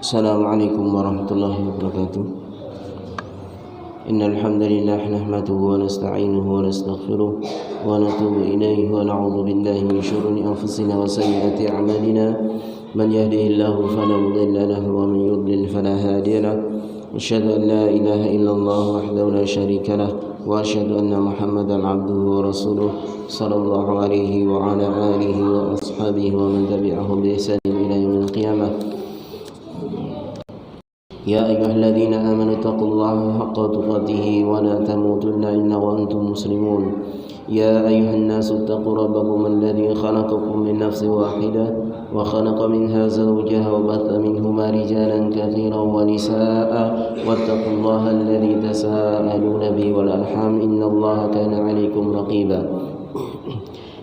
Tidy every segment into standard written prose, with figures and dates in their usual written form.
Assalamualaikum warahmatullahi wabarakatuh. Innal hamdalillah nahmaduhu wa nasta'inuhu wa nastaghfiruh wa natubu ilayhi wa na'udzu billahi min shururi anfusina wa sayyiati a'malina. Man yahdihillahu fala mudilla lahu wa man yudlil fala hadiya lahu. Asyhadu an la ilaha illallah wahdahu la syarika lah wa asyhadu anna Muhammadan 'abduhu wa rasuluh sallallahu alaihi wa ala alihi wa ashabihi wa man tabi'ahum bi ihsan ila yaumil qiyamah. يا أيها الذين آمنوا اتقوا الله حق تقاته ولا تموتن إلا وأنتم مسلمون يا أيها الناس اتقوا ربكم الذي خلقكم من نفس واحدة وخلق منها زوجها وبث منهما رجالا كثيرا ونساء واتقوا الله الذي تساءلون به والأرحام إن الله كان عليكم رقيبا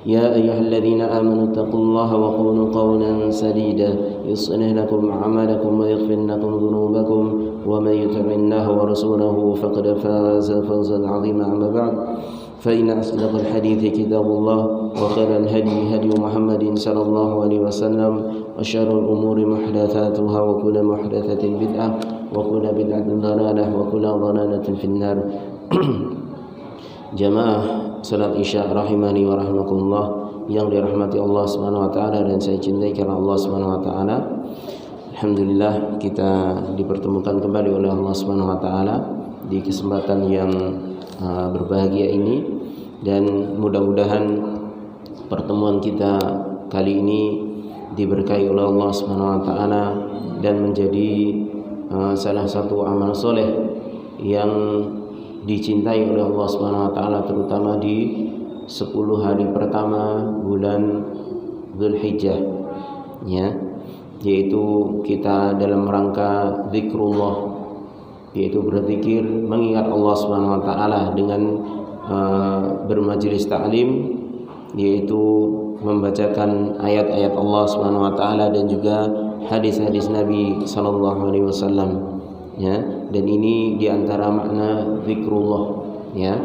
يا أيها الذين آمنوا اتقوا الله وقولوا قولا سديدا يصلح لكم أعمالكم ويغفر لكم ذنوبكم ومن يطع الله ورسوله فقد فاز فوزا عظيما. أما بعد فإن أصدق الحديث كتاب الله وخير الهدي هدي محمد صلى الله عليه وسلم وشر الأمور محدثاتها وكل محدثة بدعة وكل بدعة ضلالة وكل ضلالة في النار. Jamaah salat Isya rahimani wa rahmakumullah yang dirahmati Allah Subhanahu wa taala dan saya cintai karena Allah Subhanahu wa taala. Alhamdulillah kita dipertemukan kembali oleh Allah Subhanahu wa taala di kesempatan yang berbahagia ini, dan mudah-mudahan pertemuan kita kali ini diberkahi oleh Allah Subhanahu wa taala dan menjadi salah satu amal soleh yang dicintai oleh Allah Subhanahu wa taala, terutama di 10 hari pertama bulan Dzulhijjah, ya, yaitu kita dalam rangka zikrullah, yaitu berzikir mengingat Allah Subhanahu wa taala dengan bermajelis ta'lim, yaitu membacakan ayat-ayat Allah Subhanahu wa taala dan juga hadis-hadis Nabi sallallahu alaihi wasallam, ya, dan ini diantara makna zikrullah, ya.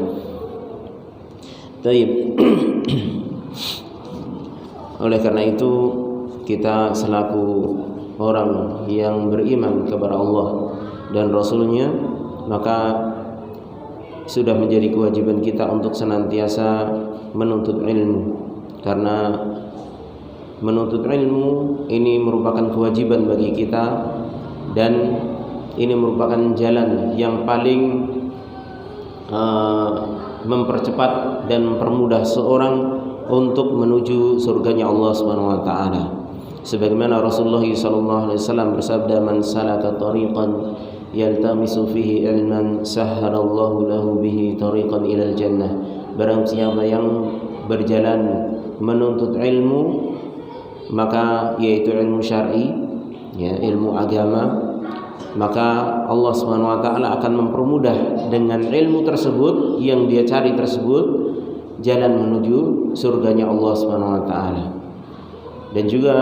Baik. Oleh karena itu kita selaku orang yang beriman kepada Allah dan Rasulnya, maka sudah menjadi kewajiban kita untuk senantiasa menuntut ilmu, karena menuntut ilmu ini merupakan kewajiban bagi kita, dan ini merupakan jalan yang paling mempercepat dan mempermudah seorang untuk menuju surganya Allah Subhanahu wa taala. Sebagaimana Rasulullah sallallahu alaihi wasallam bersabda, "Man salaka tariqan yaltamisu fihi ilman sahhalallahu lahu bihi tariqan ilal jannah." Barang siapa yang berjalan menuntut ilmu, maka yaitu ilmu syar'i, ya, ilmu agama, maka Allah Subhanahu wa taala akan mempermudah dengan ilmu tersebut yang dia cari tersebut jalan menuju surganya Allah Subhanahu wa taala. Dan juga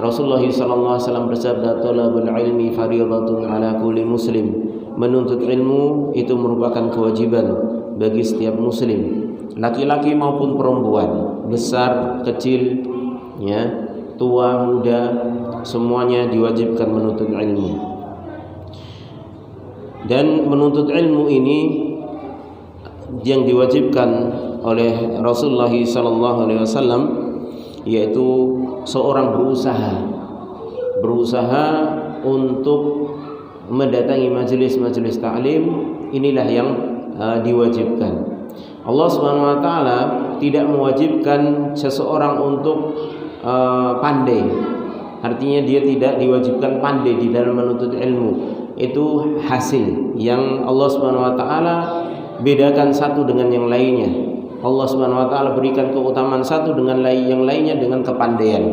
Rasulullah sallallahu alaihi wasallam bersabda, "Talabul ilmi fardhatun ala kulli muslim." Menuntut ilmu itu merupakan kewajiban bagi setiap muslim, laki-laki maupun perempuan, besar, kecil, ya, tua, muda, semuanya diwajibkan menuntut ilmu. Dan menuntut ilmu ini yang diwajibkan oleh Rasulullah sallallahu alaihi wasallam, yaitu seorang berusaha untuk mendatangi majelis-majelis ta'lim. Inilah yang diwajibkan. Allah Subhanahu wa taala tidak mewajibkan seseorang untuk pandai. Artinya dia tidak diwajibkan pandai di dalam menuntut ilmu. Itu hasil yang Allah Subhanahu wa taala bedakan satu dengan yang lainnya. Allah Subhanahu wa taala berikan keutamaan satu dengan yang lainnya dengan kepandaian,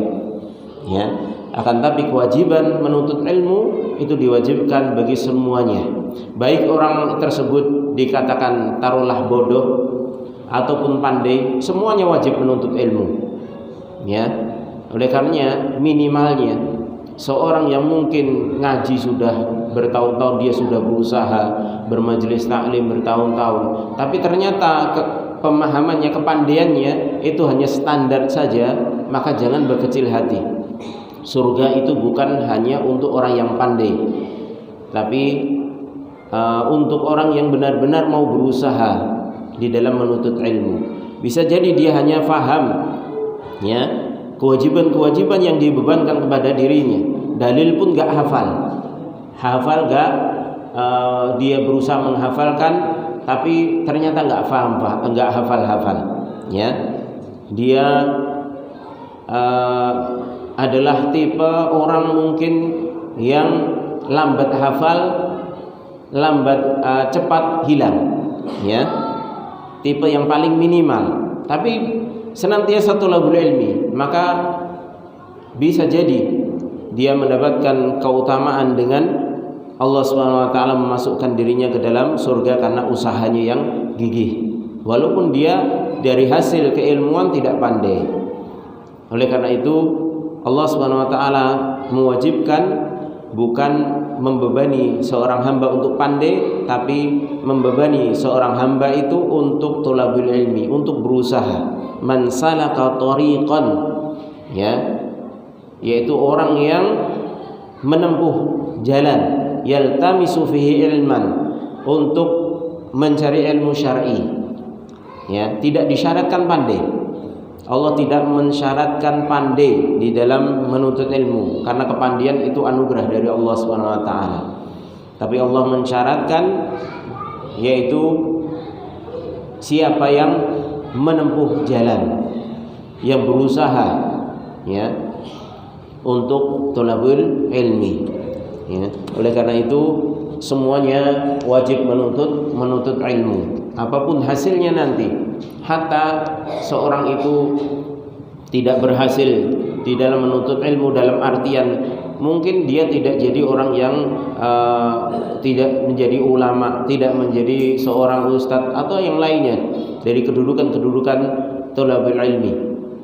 ya. Akan tapi kewajiban menuntut ilmu itu diwajibkan bagi semuanya. Baik orang tersebut dikatakan taruhlah bodoh ataupun pandai, semuanya wajib menuntut ilmu, ya. Oleh karenanya minimalnya seorang yang mungkin ngaji sudah bertahun-tahun, dia sudah berusaha bermajelis taklim bertahun-tahun, tapi ternyata pemahamannya, kepandaiannya itu hanya standar saja, maka jangan berkecil hati. Surga itu bukan hanya untuk orang yang pandai, tapi untuk orang yang benar-benar mau berusaha di dalam menuntut ilmu. Bisa jadi dia hanya faham ya kewajiban-kewajiban yang dibebankan kepada dirinya, dalil pun gak hafal gak, dia berusaha menghafalkan tapi ternyata gak hafal ya. Dia adalah tipe orang mungkin yang lambat hafal, cepat hilang ya, tipe yang paling minimal, tapi senantiasa thalabul ilmi, maka bisa jadi dia mendapatkan keutamaan dengan Allah Subhanahu wa taala memasukkan dirinya ke dalam surga karena usahanya yang gigih, walaupun dia dari hasil keilmuan tidak pandai. Oleh karena itu Allah Subhanahu wa taala mewajibkan bukan membebani seorang hamba untuk pandai, tapi membebani seorang hamba itu untuk thalabul ilmi, untuk berusaha. Man salaka tariqan ya, yaitu orang yang menempuh jalan yaltamisu fihi ilman, untuk mencari ilmu syar'i ya, tidak disyaratkan pandai. Allah tidak mensyaratkan pandai di dalam menuntut ilmu, karena kepandaian itu anugerah dari Allah Subhanahu wa taala. Tapi Allah mensyaratkan, yaitu siapa yang menempuh jalan, yang berusaha ya untuk thalabul ilmi ya. Oleh karena itu semuanya wajib menuntut ilmu, apapun hasilnya nanti. Hatta seorang itu tidak berhasil di dalam menuntut ilmu, dalam artian mungkin dia tidak jadi orang yang tidak menjadi ulama, tidak menjadi seorang ustadz atau yang lainnya dari kedudukan thalabul ilmi,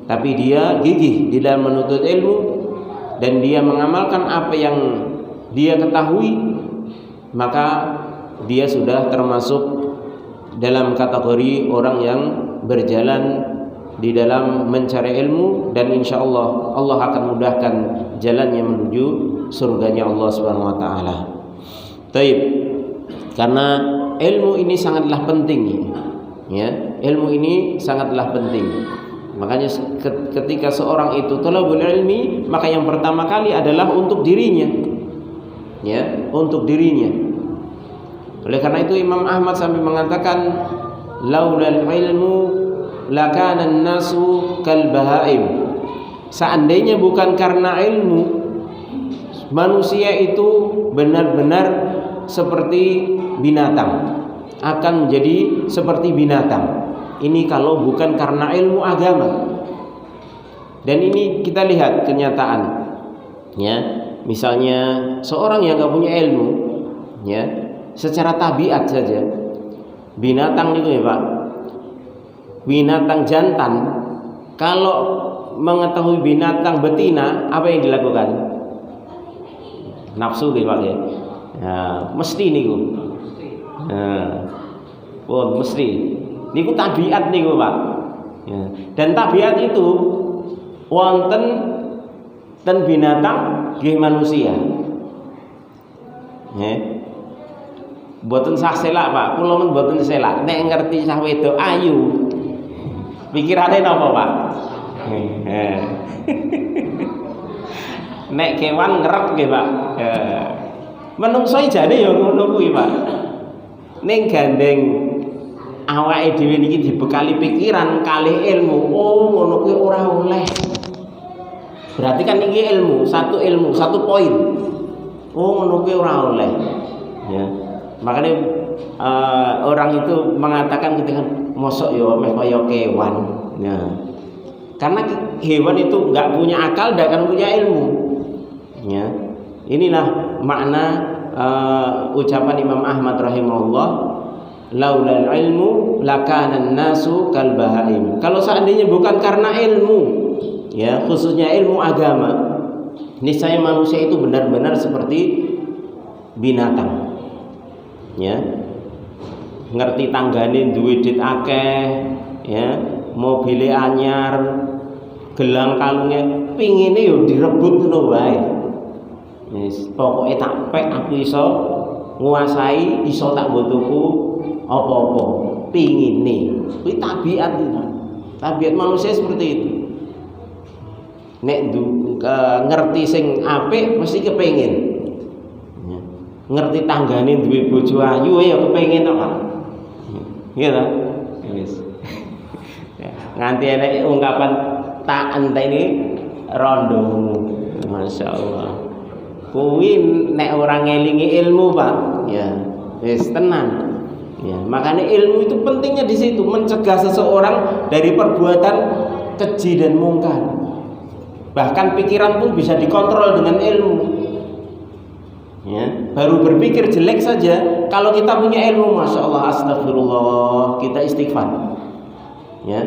tapi dia gigih di dalam menuntut ilmu dan dia mengamalkan apa yang dia ketahui, maka dia sudah termasuk dalam kategori orang yang berjalan di dalam mencari ilmu, dan insya Allah Allah akan mudahkan jalannya menuju surganya Allah Subhanahu wa taala. Taib. Karena ilmu ini sangatlah penting ya. Ilmu ini sangatlah penting. Makanya ketika seorang itu thalabul ilmi, maka yang pertama kali adalah untuk dirinya. Ya, untuk dirinya. Oleh karena itu Imam Ahmad sampai mengatakan, laulal ilmu lakana an-nasu kal bahaim. Seandainya bukan karena ilmu, manusia itu benar-benar seperti binatang, akan menjadi seperti binatang. Ini kalau bukan karena ilmu agama. Dan ini kita lihat kenyataan ya. Misalnya seorang yang enggak punya ilmu ya, secara tabiat saja binatang itu ya Pak, binatang jantan kalau mengetahui binatang betina, apa yang dilakukan? Nafsu gitu Pak ya. Nah, mesti niku. Nah, mesti. Niku tabiat niku Pak. Ya. Dan tabiat itu wonten ten binatang nggih manusia. Ya. Mboten sah selak Pak, kula men mboten selak. Nek ngerti sah wedok ayu, pikirane napa Pak? Nek kewan ngerep nggih Pak. Menungso jane ya ngono kuwi Pak. Ning gandeng awake dhewe niki dibekali pikiran kalih ilmu, oh ngono kuwi ora oleh. Berarti kan iki ilmu, satu poin. Oh ngono kuwi ora oleh. Ya. Makanya orang itu mengatakan ketika mosok ya meh kaya kewan. Nah, karena hewan itu enggak punya akal, enggak akan punya ilmu. Ya. Inilah makna ucapan Imam Ahmad rahimahullah, laulal ilmu lakana an-nasu kal bahaim. Kalau seandainya bukan karena ilmu, ya, khususnya ilmu agama, niscaya manusia itu benar-benar seperti binatang. Ya, ngerti tanggane duwe dit akeh, ya, mobile anyar, gelang kalungnya pingine yo direbut ngono wae. Wis pokoke tak pek aku iso nguasai, iso tak butuhku apa-apa. Pingine. Kuwi tabiat itu. Tabiat manusia seperti itu. Nek ngerti sing apik mesti kepengin. Ngerti tanggane duwe bojo ayu ya kepengin to, Pak. Iya ta? Wis. Nganti enek ungkapan tak enteni rondomu. Masyaallah. Kuwi nek ora ngelingi ilmu, Pak. Ya, wis tenan. Ya, makanya ilmu itu pentingnya di situ, mencegah seseorang dari perbuatan keji dan mungkar. Bahkan pikiran pun bisa dikontrol dengan ilmu. Ya, baru berpikir jelek saja, kalau kita punya ilmu, masya Allah, astagfirullah, kita istighfar. Ya,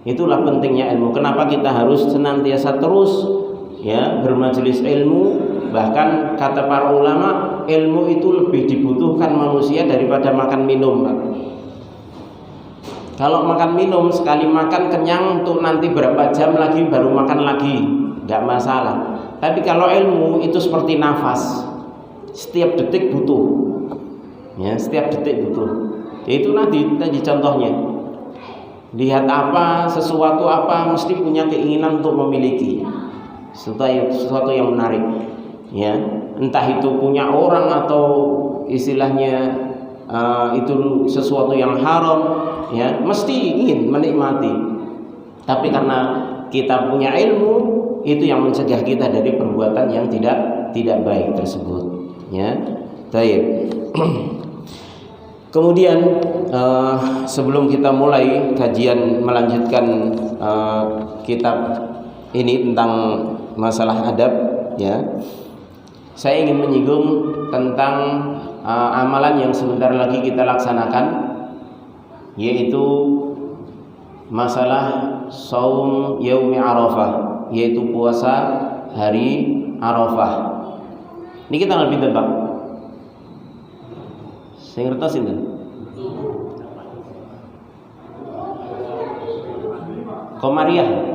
itulah pentingnya ilmu. Kenapa kita harus senantiasa terus ya bermajelis ilmu? Bahkan kata para ulama, ilmu itu lebih dibutuhkan manusia daripada makan minum, Pak. Kalau makan minum sekali makan kenyang, untuk nanti berapa jam lagi baru makan lagi, nggak masalah. Tapi kalau ilmu itu seperti nafas, setiap detik butuh, ya setiap detik butuh. Ya itu tadi contohnya. Lihat apa, sesuatu apa, mesti punya keinginan untuk memiliki sesuatu yang menarik. Ya, entah itu punya orang atau istilahnya itu sesuatu yang haram, ya mesti ingin menikmati. Tapi karena kita punya ilmu, itu yang mencegah kita dari perbuatan yang tidak baik tersebut. Ya, baik. Kemudian sebelum kita mulai kajian melanjutkan kitab ini tentang masalah adab, ya. Saya ingin menyinggung tentang amalan yang sebentar lagi kita laksanakan, yaitu masalah saum yaumi Arafah, yaitu puasa hari Arafah. Ini kita tanggal pinten, Pak? Sing ngertos sinten? Komariah.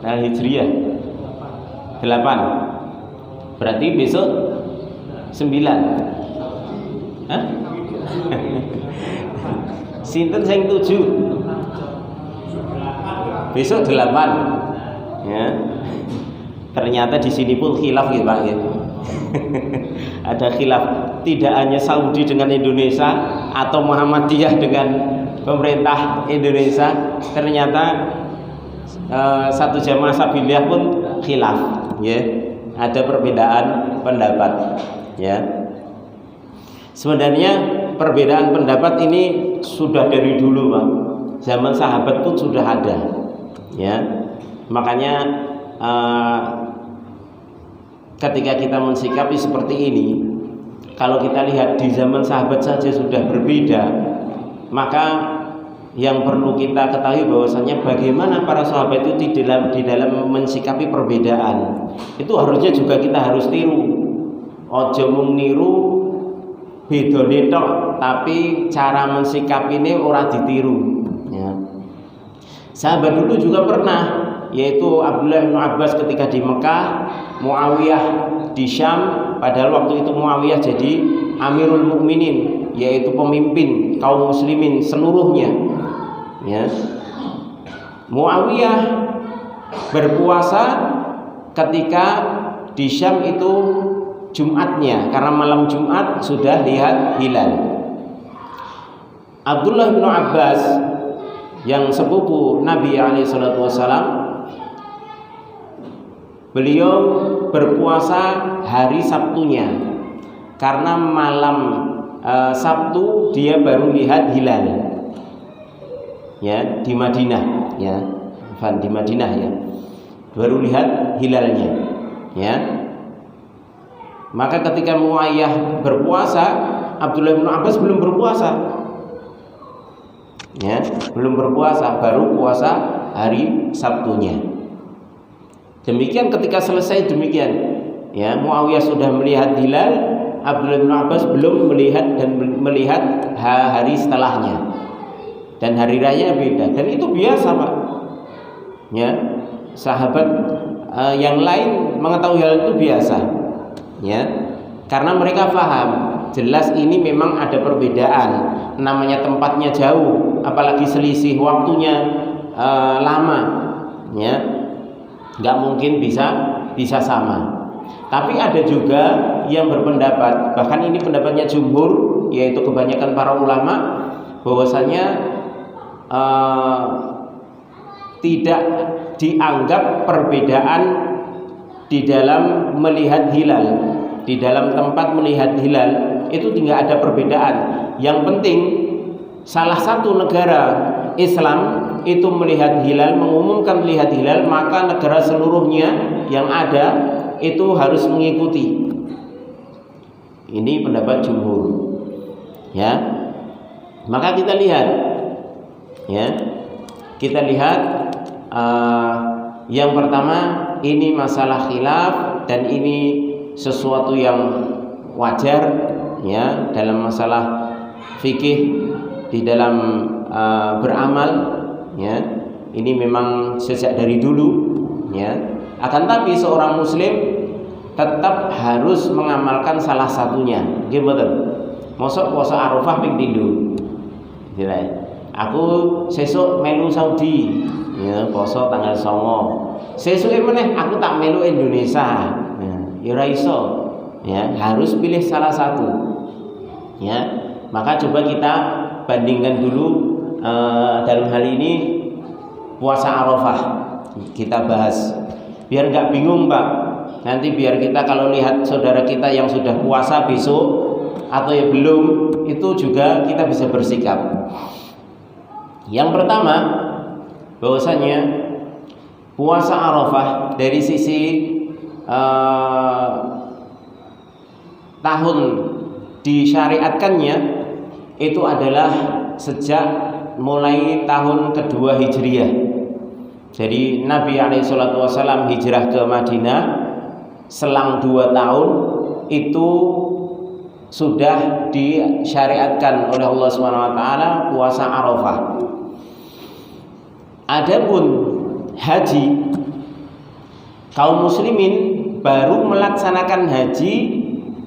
Nah, Hijriyah 8. Berarti besok 9. Hah? Sinten sing 7? Besok 8. Ya. Ternyata di sini pun khilaf gitu, Pak. Ya. Ada khilaf, tidak hanya Saudi dengan Indonesia atau Muhammadiyah dengan pemerintah Indonesia, ternyata satu jamaah sabilillah pun khilaf, ya. Ada perbedaan pendapat, ya. Sebenarnya perbedaan pendapat ini sudah dari dulu, Pak. Zaman sahabat pun sudah ada, ya. Makanya ketika kita mensikapi seperti ini, kalau kita lihat di zaman sahabat saja sudah berbeda, maka yang perlu kita ketahui bahwasanya bagaimana para sahabat itu di dalam mensikapi perbedaan. Itu harusnya juga kita harus tiru. Ojo mung niru bedane tok, tapi cara mensikapi ini ora ditiru, ya. Sahabat dulu juga pernah, yaitu Abdullah bin Abbas ketika di Mekah, Muawiyah di Syam. Padahal waktu itu Muawiyah jadi Amirul Mukminin, yaitu pemimpin kaum muslimin seluruhnya, ya. Muawiyah berpuasa ketika di Syam itu Jumatnya, karena malam Jumat sudah lihat hilal. Abdullah bin Abbas yang sepupu Nabi SAW, beliau berpuasa hari Sabtunya, karena malam Sabtu dia baru lihat hilal, ya, di Madinah, ya, di Madinah, ya, baru lihat hilalnya, ya. Maka ketika Muawiyah berpuasa, Abdullah bin Abbas belum berpuasa, ya, belum berpuasa, baru puasa hari Sabtunya. Demikian ketika selesai demikian, ya, Muawiyah sudah melihat hilal, Abdullah bin Abbas belum melihat hari setelahnya, dan hari raya beda, dan itu biasa Pak. Ya, sahabat yang lain mengetahui hal itu biasa, ya, karena mereka paham. Jelas ini memang ada perbedaan, namanya tempatnya jauh, apalagi selisih waktunya lama, ya, nggak mungkin bisa sama. Tapi ada juga yang berpendapat, bahkan ini pendapatnya jumhur, yaitu kebanyakan para ulama, bahwasanya tidak dianggap perbedaan di dalam melihat hilal, di dalam tempat melihat hilal itu tidak ada perbedaan. Yang penting salah satu negara Islam itu melihat hilal, mengumumkan melihat hilal, maka negara seluruhnya yang ada itu harus mengikuti. Ini pendapat jumhur, ya. Maka kita lihat, ya, kita lihat yang pertama, ini masalah khilaf, dan ini sesuatu yang wajar, ya, dalam masalah fikih, di dalam beramal, ya. Ini memang sejak dari dulu, ya. Akan tapi seorang muslim tetap harus mengamalkan salah satunya. Nggih mboten? Mosok poso Arafah ping 3. Aku sesuk melu Saudi, ya, poso tanggal 9. Sesuke meneh aku tak melu Indonesia. Ya ora iso. Ya, harus pilih salah satu. Ya. Maka coba kita bandingkan dulu dalam hal ini puasa Arafah. Kita bahas biar nggak bingung Pak. Nanti biar kita kalau lihat saudara kita yang sudah puasa besok atau yang belum, itu juga kita bisa bersikap. Yang pertama, bahwasanya puasa Arafah dari sisi tahun disyariatkannya itu adalah sejak mulai tahun kedua Hijriah. Jadi Nabi SAW hijrah ke Madinah, selang 2 tahun itu sudah disyariatkan oleh Allah SWT puasa Arafah. Adapun haji, kaum muslimin baru melaksanakan haji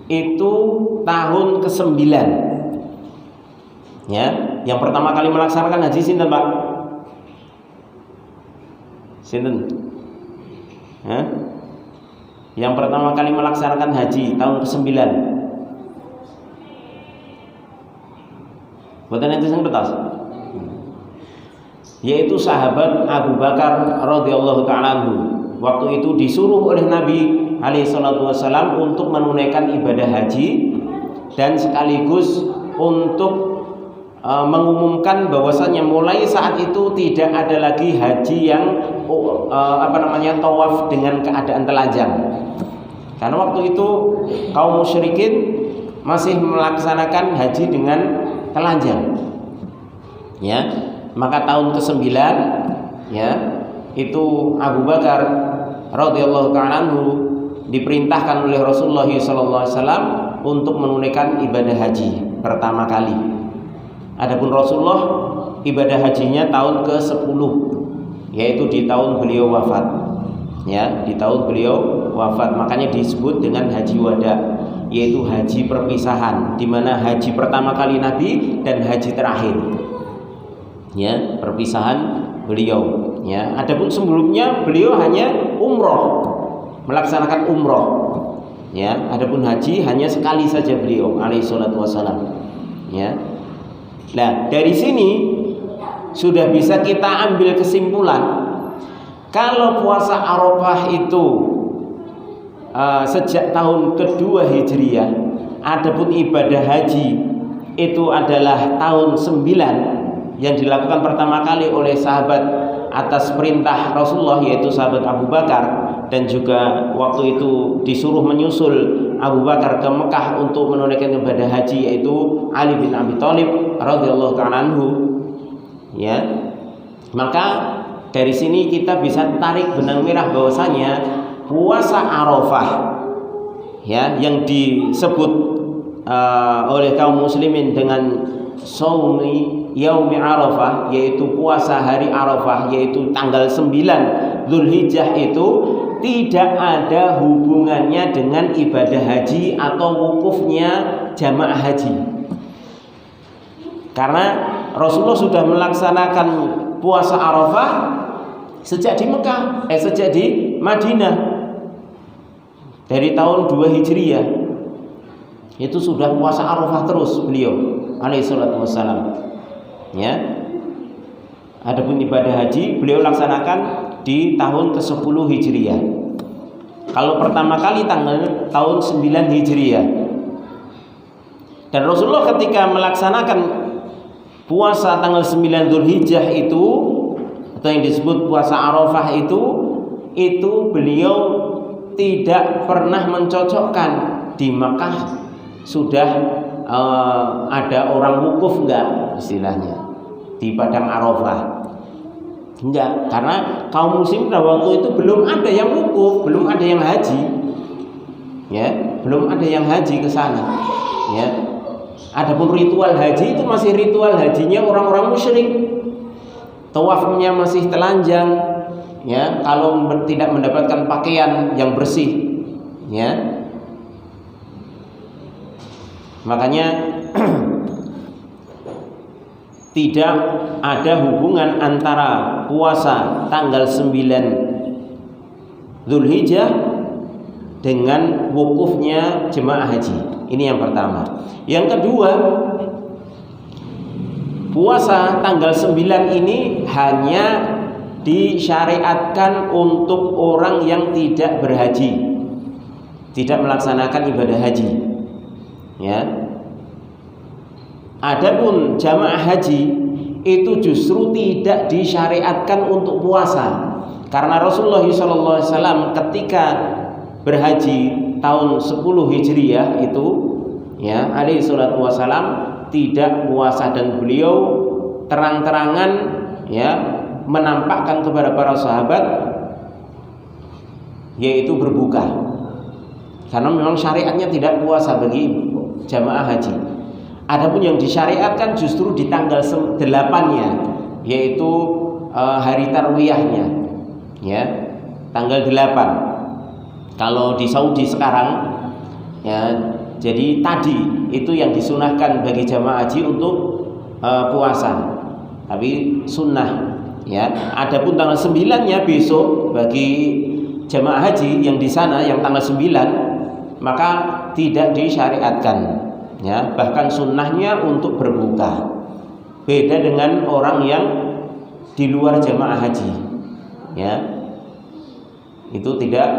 itu tahun ke-9. Ya, yang pertama kali melaksanakan haji sinten, Pak? Sinten? Yang pertama kali melaksanakan haji tahun ke-9. Boten enten sing betas. Yaitu sahabat Abu Bakar radhiyallahu ta'ala anhu. Waktu itu disuruh oleh Nabi alaihi salatu wasallam untuk menunaikan ibadah haji, dan sekaligus untuk mengumumkan bahwasanya mulai saat itu tidak ada lagi haji yang tawaf dengan keadaan telanjang. Karena waktu itu kaum musyrikin masih melaksanakan haji dengan telanjang. Ya, maka tahun ke-9, ya, itu Abu Bakar radhiyallahu ta'ala anhu diperintahkan oleh Rasulullah SAW untuk menunaikan ibadah haji pertama kali. Adapun Rasulullah ibadah hajinya tahun ke-10, yaitu di tahun beliau wafat. Ya, di tahun beliau wafat, makanya disebut dengan haji wada, yaitu haji perpisahan, di mana haji pertama kali Nabi dan haji terakhir. Ya, perpisahan beliau. Ya, adapun sebelumnya beliau hanya umroh, melaksanakan umroh. Ya, adapun haji hanya sekali saja beliau alaihi salatu wasallam. Ya. Nah, dari sini sudah bisa kita ambil kesimpulan kalau puasa Arafah itu sejak tahun kedua Hijriah, adapun ibadah haji itu adalah tahun 9 yang dilakukan pertama kali oleh sahabat atas perintah Rasulullah, yaitu sahabat Abu Bakar, dan juga waktu itu disuruh menyusul Abu Bakar ke Mekah untuk menunaikan ibadah haji, yaitu Ali bin Abi Thalib radhiyallahu ta'ala anhu. Ya, maka dari sini kita bisa tarik benang merah bahwasanya puasa Arafah, ya, yang disebut oleh kaum muslimin dengan shaumi yaumi Arafah, yaitu puasa hari Arafah, yaitu tanggal 9 Dzulhijjah, itu tidak ada hubungannya dengan ibadah haji atau wukufnya jamaah haji. Karena Rasulullah sudah melaksanakan puasa Arafah sejak di Mekah, sejak di Madinah dari tahun 2 Hijriah. Itu sudah puasa Arafah terus beliau alaihi salatu wassalam. Ya. Adapun ibadah haji beliau laksanakan di tahun ke-10 Hijriah. Kalau pertama kali tahun 9 Hijriah. Dan Rasulullah ketika melaksanakan puasa tanggal 9 Dzulhijjah itu, atau yang disebut puasa Arafah itu beliau tidak pernah mencocokkan di Makkah sudah ada orang wukuf enggak istilahnya di padang Arafah. Enggak, karena kaum muslim pada waktu itu belum ada yang wukuf, belum ada yang haji. Ya, belum ada yang haji ke sana. Ya. Adapun ritual haji itu masih ritual hajinya orang-orang musyrik. Tawafnya masih telanjang, ya, kalau tidak mendapatkan pakaian yang bersih, ya. Makanya tidak ada hubungan antara puasa tanggal 9 Dzulhijjah dengan wukufnya jemaah haji. Ini yang pertama. Yang kedua, puasa tanggal 9 ini hanya disyariatkan untuk orang yang tidak berhaji, tidak melaksanakan ibadah haji. Ya. Adapun jamaah haji itu justru tidak disyariatkan untuk puasa, karena Rasulullah SAW ketika berhaji tahun 10 Hijriah itu, ya, alaihi salatu wasalam, tidak puasa, dan beliau terang-terangan, ya, menampakkan kepada para sahabat yaitu berbuka, karena memang syariatnya tidak puasa bagi jamaah haji. Adapun yang disyariatkan justru di tanggal 8-nya, yaitu hari tarwiyahnya, ya, tanggal 8. Kalau di Saudi sekarang, ya, jadi tadi itu yang disunahkan bagi jamaah haji untuk puasa, tapi sunnah, ya. Adapun tanggal 9-nya besok bagi jamaah haji yang di sana yang tanggal 9, maka tidak disyariatkan, ya, bahkan sunnahnya untuk berbuka. Beda dengan orang yang di luar jamaah haji, ya, itu tidak,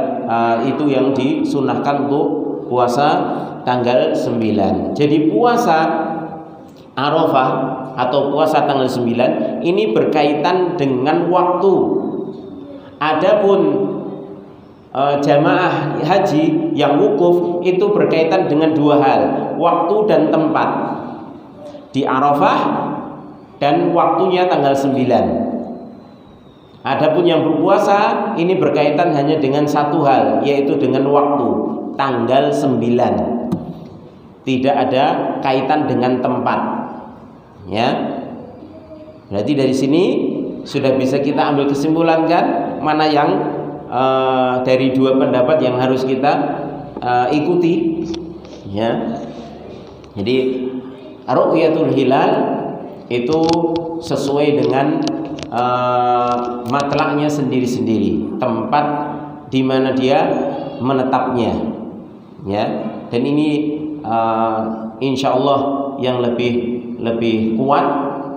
itu yang disunahkan untuk puasa tanggal 9. Jadi puasa Arafah atau puasa tanggal 9 ini berkaitan dengan waktu. Adapun jamaah haji yang wukuf itu berkaitan dengan dua hal, waktu dan tempat. Di Arafah dan waktunya tanggal 9. Adapun yang berpuasa ini berkaitan hanya dengan satu hal, yaitu dengan waktu, tanggal 9. Tidak ada kaitan dengan tempat, ya. Berarti dari sini sudah bisa kita ambil kesimpulan, kan, mana yang dari dua pendapat yang harus kita ikuti, ya. Jadi ru'yatul hilal itu sesuai dengan matlaknya sendiri-sendiri, tempat di mana dia menetapnya, ya. Dan ini insya Allah yang lebih kuat,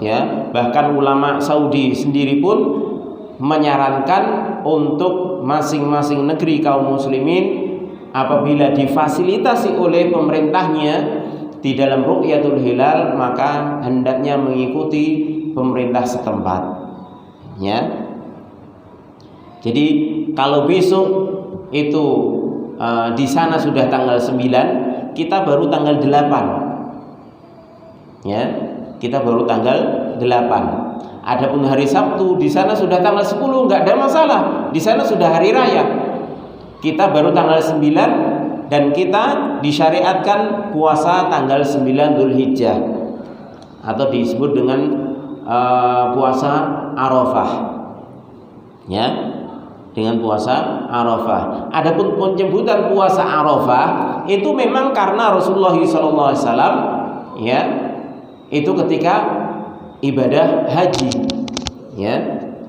ya. Bahkan ulama Saudi sendiri pun menyarankan untuk masing-masing negeri kaum muslimin apabila difasilitasi oleh pemerintahnya di dalam ru'yatul hilal, maka hendaknya mengikuti pemerintah setempat, ya. Jadi kalau besok itu di sana sudah tanggal 9, kita baru tanggal 8, ya, kita baru tanggal 8. Adapun hari Sabtu di sana sudah tanggal 10, nggak ada masalah, di sana sudah hari raya. Kita baru tanggal 9 Dan kita disyariatkan puasa tanggal 9 Dzulhijjah atau disebut dengan puasa Arafah. Ya, dengan puasa Arafah. Adapun penyebutan puasa Arafah itu memang karena Rasulullah SAW ya, itu ketika ibadah haji ya,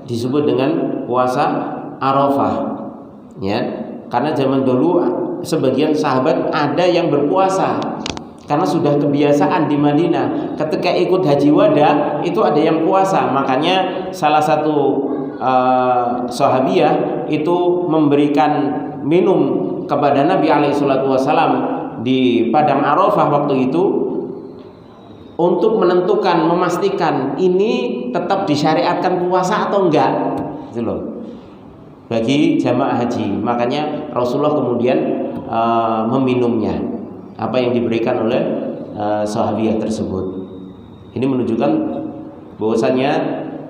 disebut dengan puasa Arafah ya, karena zaman dulu sebagian sahabat ada yang berpuasa karena sudah kebiasaan di Madinah. Ketika ikut haji wada itu ada yang puasa, makanya salah satu sahabiah itu memberikan minum kepada Nabi SAW di padang Arafah waktu itu untuk menentukan, memastikan ini tetap disyariatkan puasa atau enggak, gitu loh, bagi jamaah haji. Makanya Rasulullah kemudian meminumnya apa yang diberikan oleh sahabiah tersebut. Ini menunjukkan bahwasanya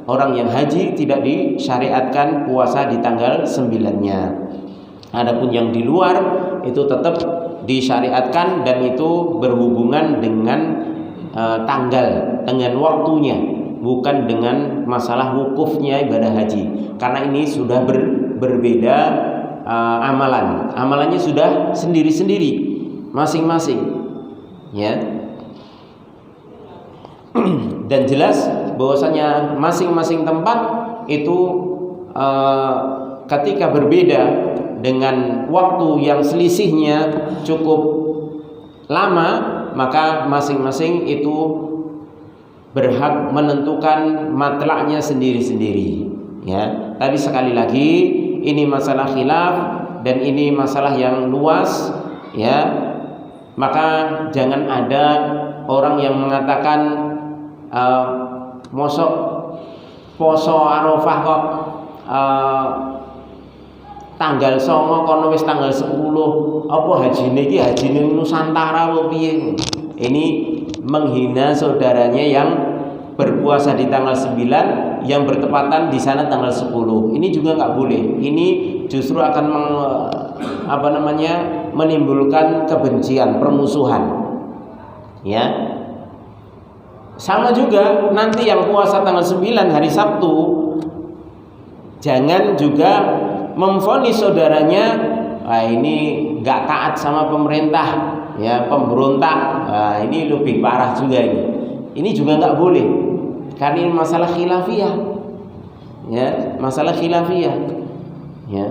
orang yang haji tidak disyariatkan puasa di tanggal 9-nya. Adapun yang di luar itu tetap disyariatkan dan itu berhubungan dengan tanggal, dengan waktunya, bukan dengan masalah wukufnya ibadah haji. Karena ini sudah berbeda amalan. Amalannya sudah sendiri-sendiri masing-masing ya. Dan jelas bahwasanya masing-masing tempat itu ketika berbeda dengan waktu yang selisihnya cukup lama, maka masing-masing itu berhak menentukan matlaknya sendiri-sendiri ya. Tapi sekali lagi ini masalah khilaf dan ini masalah yang luas ya. Maka jangan ada orang yang mengatakan mosok poso Arafah kok tanggal 9 kono wis tanggal 10, apa hajine iki hajine Nusantara apa piye. Ini menghina saudaranya yang berpuasa di tanggal 9 yang bertepatan di sana tanggal 10. Ini juga nggak boleh. Ini justru akan menimbulkan kebencian, permusuhan. Ya. Sama juga nanti yang puasa tanggal 9 hari Sabtu, jangan juga memvonis saudaranya, ini nggak taat sama pemerintah, ya pemberontak. Ini lebih parah juga ini. Ini juga nggak boleh, karena ini masalah khilafiyah, ya masalah khilafiyah, ya.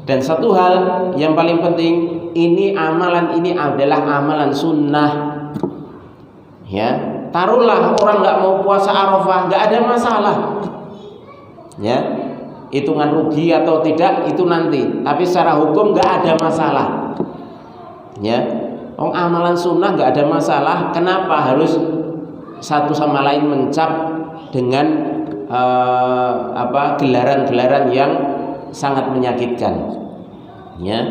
Dan satu hal yang paling penting, ini amalan ini adalah amalan sunnah, ya. Taruhlah orang nggak mau puasa Arafah, nggak ada masalah, ya. Hitungan rugi atau tidak itu nanti, tapi secara hukum nggak ada masalah, ya. Amalan sunnah nggak ada masalah. Kenapa harus satu sama lain mencap dengan gelaran-gelaran yang sangat menyakitkan, ya,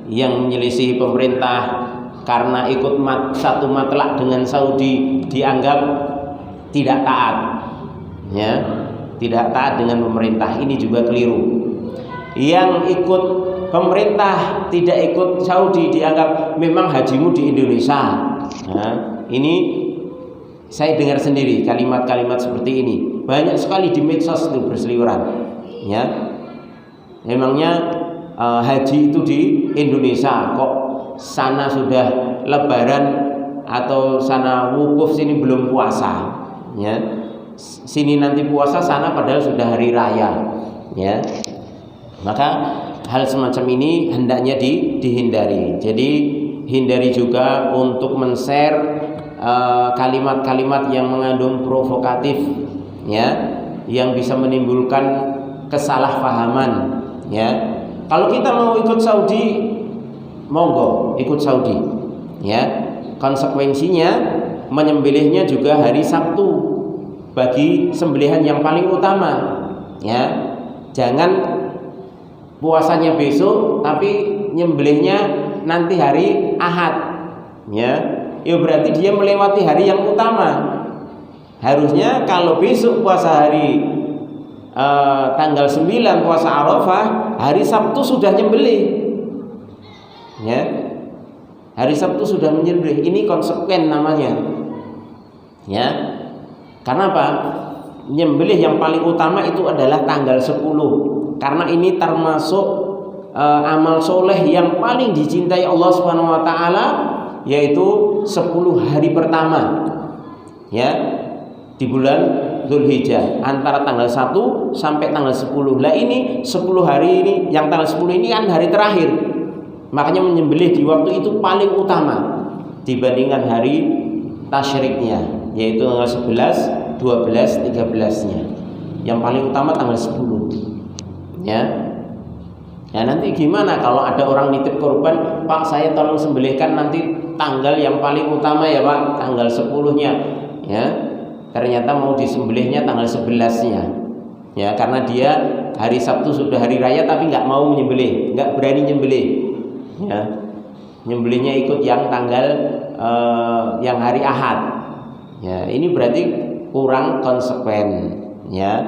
yang menyelisihi pemerintah karena ikut satu matlak dengan Saudi dianggap tidak taat, ya, tidak taat dengan pemerintah. Ini juga keliru. Yang ikut pemerintah tidak ikut Saudi dianggap memang hajimu di Indonesia. Nah, ini saya dengar sendiri kalimat-kalimat seperti ini banyak sekali di medsos itu berseliweran, ya. Memangnya haji itu di Indonesia, kok sana sudah lebaran atau sana wukuf, sini belum puasa, ya. Sini nanti puasa, sana padahal sudah hari raya, ya. Maka hal semacam ini hendaknya dihindari. Jadi hindari juga untuk men-share kalimat-kalimat yang mengandung provokatif, ya, yang bisa menimbulkan kesalahpahaman, ya. Kalau kita mau ikut Saudi, monggo ikut Saudi, ya. Konsekuensinya menyembelihnya juga hari Sabtu bagi sembelihan yang paling utama, ya. Jangan puasanya besok tapi nyembelihnya nanti hari Ahad, ya. Ya berarti dia melewati hari yang utama. Harusnya kalau besok puasa hari tanggal 9 puasa Arafah, hari Sabtu sudah nyembelih, ya. hari Sabtu sudah menyembelih, ini konsekuen namanya. Ya. Karena apa? Menyembelih yang paling utama itu adalah tanggal 10. Karena ini termasuk amal soleh yang paling dicintai Allah Subhanahu wa taala, yaitu 10 hari pertama. Ya. Di bulan Dzulhijjah antara tanggal 1 sampai tanggal 10. Lah ini 10 hari ini, yang tanggal 10 ini kan hari terakhir. Makanya menyembelih di waktu itu paling utama dibandingkan hari tasyriknya, yaitu tanggal 11, 12, 13-nya. Yang paling utama tanggal 10. Ya. Ya nanti gimana kalau ada orang nitip korban, Pak saya tolong sembelihkan nanti tanggal yang paling utama ya Pak, tanggal 10-nya. Ya. Ternyata mau disembelihnya tanggal 11-nya. Ya, karena dia hari Sabtu sudah hari raya tapi nggak mau menyembelih, nggak berani nyembelih. Ya. Nyembelihnya ikut yang tanggal yang hari Ahad. Ya, ini berarti kurang konsekuen, ya.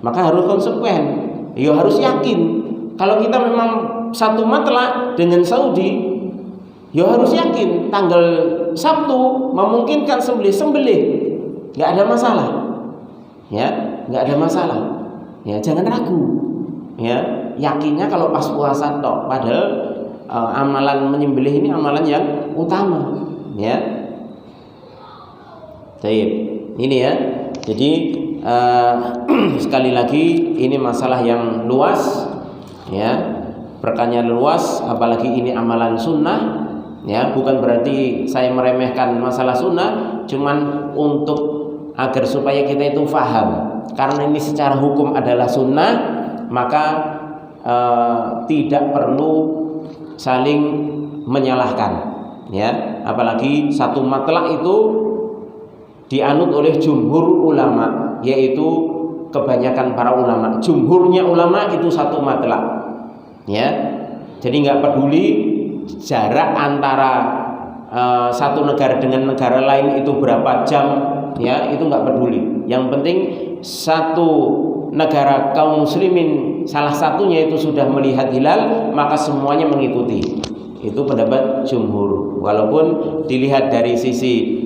Maka harus konsekuen. Ya harus yakin. Kalau kita memang satu matlak dengan Saudi, ya harus yakin tanggal Sabtu memungkinkan sembelih. Nggak ada masalah, ya, nggak ada masalah, ya, jangan ragu, ya, yakinnya kalau pas puasa toh, padahal amalan menyembelih ini amalan yang utama, ya. Baik, ini ya, jadi sekali lagi ini masalah yang luas, ya, berkahnya luas, apalagi ini amalan sunnah, ya, bukan berarti saya meremehkan masalah sunnah, cuman untuk agar supaya kita itu faham, karena ini secara hukum adalah sunnah, maka tidak perlu saling menyalahkan, ya. Apalagi satu matlak itu dianut oleh jumhur ulama, yaitu kebanyakan para ulama. Jumhurnya ulama itu satu matlak, ya. Jadi nggak peduli jarak antara satu negara dengan negara lain itu berapa jam, ya, itu nggak peduli. Yang penting satu negara kaum muslimin salah satunya itu sudah melihat hilal, maka semuanya mengikuti. Itu pendapat jumhur. Walaupun dilihat dari sisi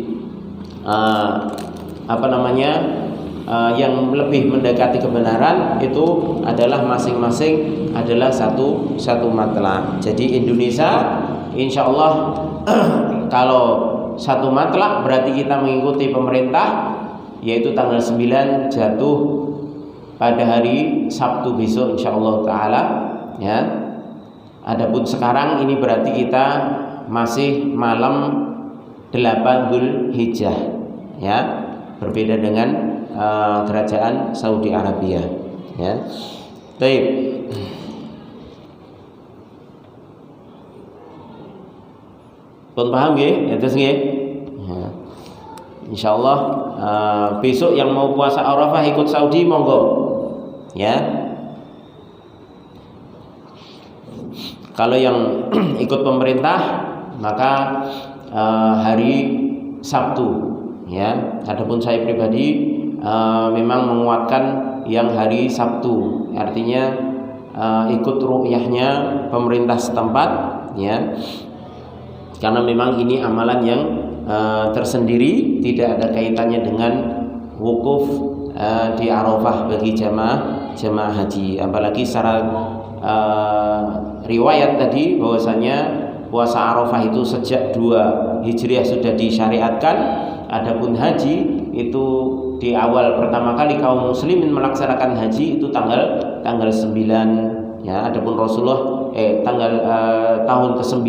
yang lebih mendekati kebenaran itu adalah masing-masing adalah satu matlak. Jadi Indonesia insya Allah kalau satu matlak berarti kita mengikuti pemerintah, yaitu tanggal 9 jatuh pada hari Sabtu besok insyaallah taala, ya. Adapun sekarang ini berarti kita masih malam 8 Dzulhijjah, ya. Berbeda dengan kerajaan Saudi Arabia, ya. Baik. Pun paham nggih? Terus nggih. Ya. Insyaallah besok yang mau puasa Arafah ikut Saudi monggo. Ya. Kalau yang ikut pemerintah maka hari Sabtu, ya. Adapun saya pribadi memang menguatkan yang hari Sabtu. Artinya ikut ru'yahnya pemerintah setempat, ya. Karena memang ini amalan yang tersendiri, tidak ada kaitannya dengan wukuf di Arafah bagi jamaah haji. Apalagi secara riwayat tadi bahwasanya puasa Arafah itu sejak 2 Hijriah sudah disyariatkan. Adapun haji itu di awal pertama kali kaum muslimin melaksanakan haji itu tanggal 9, ya. Adapun Rasulullah tahun ke-9,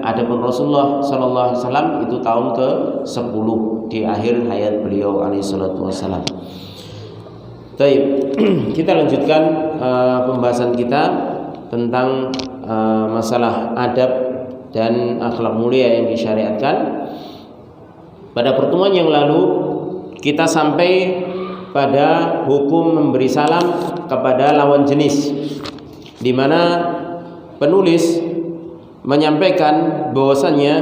adapun Rasulullah sallallahu alaihi wasallam itu tahun ke-10 di akhir hayat beliau alaihi salatu wasallam. Baik, kita lanjutkan pembahasan kita tentang masalah adab dan akhlak mulia yang disyariatkan. Pada pertemuan yang lalu kita sampai pada hukum memberi salam kepada lawan jenis, di mana penulis menyampaikan bahwasannya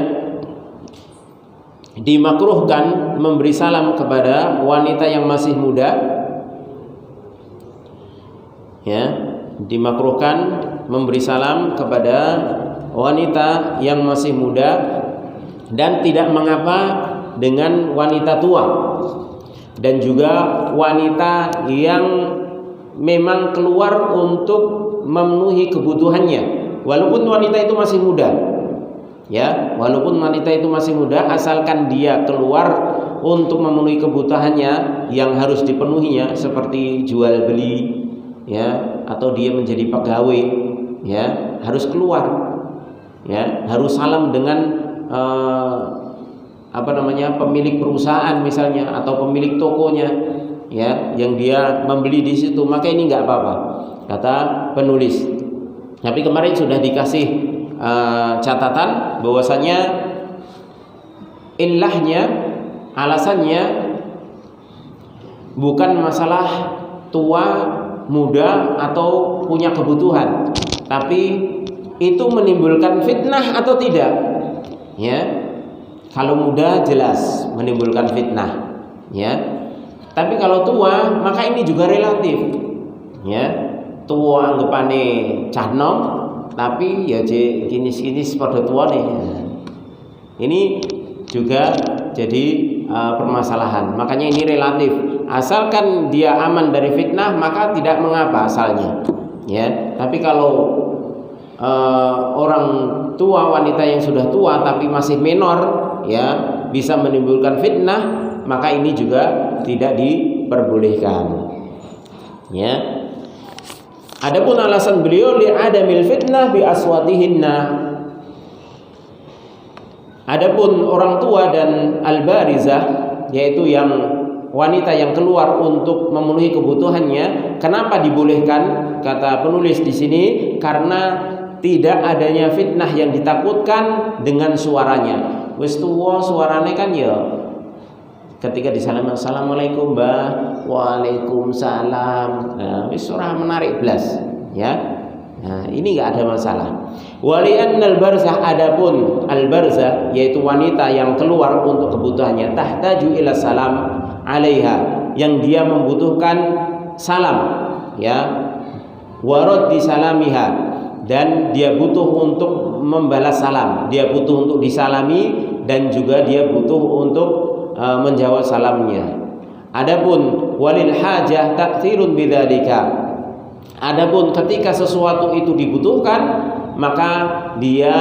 dimakruhkan memberi salam kepada wanita yang masih muda, ya, dimakruhkan memberi salam kepada wanita yang masih muda dan tidak mengapa dengan wanita tua, dan juga wanita yang memang keluar untuk memenuhi kebutuhannya, walaupun wanita itu masih muda. Ya, walaupun wanita itu masih muda, asalkan dia keluar untuk memenuhi kebutuhannya yang harus dipenuhinya, seperti jual beli, ya, atau dia menjadi pegawai, ya, harus keluar, ya, harus salam dengan pemilik perusahaan misalnya, atau pemilik tokonya, ya, yang dia membeli di situ, maka ini nggak apa-apa, kata penulis. Tapi kemarin sudah dikasih catatan bahwasanya illahnya, alasannya bukan masalah tua, muda, atau punya kebutuhan, tapi itu menimbulkan fitnah atau tidak, ya. Kalau muda jelas menimbulkan fitnah, ya. Tapi kalau tua, maka ini juga relatif, ya. Tua anggapane cah nom, tapi ya gini pada tua nih. Ini juga jadi permasalahan. Makanya ini relatif. Asalkan dia aman dari fitnah, maka tidak mengapa asalnya, ya. Tapi kalau orang tua, wanita yang sudah tua tapi masih menor, ya, bisa menimbulkan fitnah, maka ini juga tidak diperbolehkan, ya. Adapun alasan beliau li'adamil fitnah bi aswatihinna. Adapun orang tua dan al-barizah, yaitu yang wanita yang keluar untuk memenuhi kebutuhannya, kenapa dibolehkan? Kata penulis di sini, karena tidak adanya fitnah yang ditakutkan dengan suaranya. Wis tuwa suarane kan ya ketika disalam, assalamualaikum mbah, waalaikumsalam. Nah, wis ora menarik blas, ya. Nah, ini enggak ada masalah. Wali'annal barzah, adapun al-barzah yaitu wanita yang keluar untuk kebutuhannya, tahtaju ila salam 'alaiha, yang dia membutuhkan salam, ya. Warad di salamiha, dan dia butuh untuk membalas salam, dia butuh untuk disalami, dan juga dia butuh untuk menjawab salamnya. Adapun walil hajah ta'thirun bidzalika, adapun ketika sesuatu itu dibutuhkan, maka dia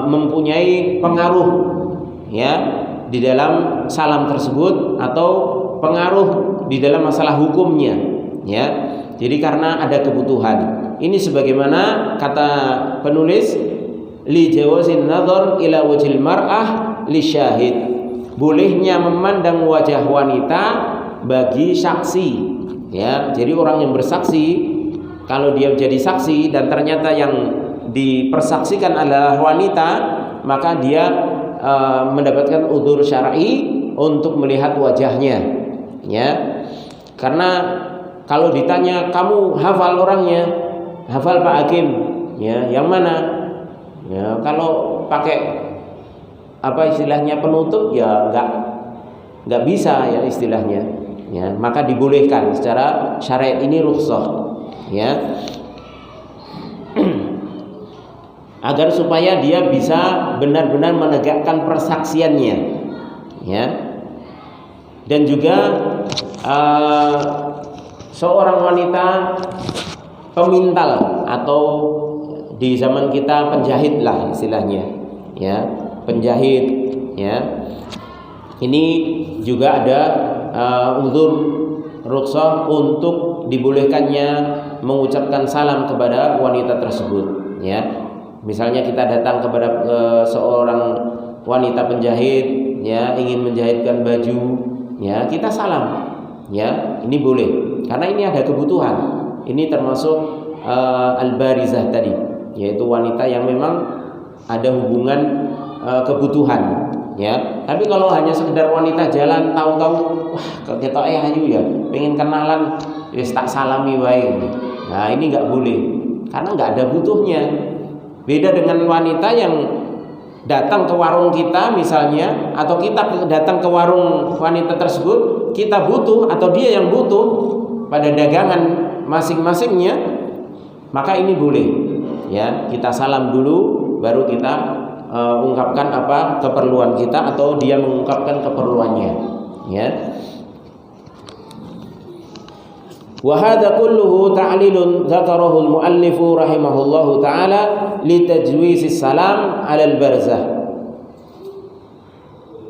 mempunyai pengaruh, ya, di dalam salam tersebut, atau pengaruh di dalam masalah hukumnya, ya. Jadi karena ada kebutuhan. Ini sebagaimana kata penulis, li jawazin nazar ila wajhil mar'ah li syahid, bolehnya memandang wajah wanita bagi saksi, ya. Jadi orang yang bersaksi, kalau dia menjadi saksi dan ternyata yang dipersaksikan adalah wanita, maka dia mendapatkan udzur syar'i untuk melihat wajahnya, ya. Karena kalau ditanya, kamu hafal orangnya, hafal Pak Hakim, ya, yang mana? Ya, kalau pakai apa istilahnya penutup, ya nggak bisa, ya, istilahnya, ya. Maka dibolehkan secara syariat, ini rukhsah, ya. Agar supaya dia bisa benar-benar menegakkan persaksiannya, ya. Dan juga seorang wanita pemintal, atau di zaman kita penjahit lah istilahnya, ya, penjahit, ya. Ini juga ada uzur rukhsah untuk dibolehkannya mengucapkan salam kepada wanita tersebut, ya. Misalnya kita datang kepada seorang wanita penjahit, ya, ingin menjahitkan baju, ya, kita salam, ya, ini boleh karena ini ada kebutuhan. Ini termasuk al-barizah tadi, yaitu wanita yang memang ada hubungan kebutuhan, ya. Tapi kalau hanya sekedar wanita jalan, tahu-tahu wah ketoke ayu ya, pengen kenalan, wis tak salami wae. Nah, ini enggak boleh karena enggak ada butuhnya. Beda dengan wanita yang datang ke warung kita misalnya, atau kita datang ke warung wanita tersebut, kita butuh atau dia yang butuh pada dagangan masing-masingnya, maka ini boleh, ya. Kita salam dulu baru kita ungkapkan apa keperluan kita atau dia mengungkapkan keperluannya, ya. Wa hadza kulluhu ta'lilun dzakarahu al-muallif rahimahullahu taala li tajwiz salam 'ala al-barzah.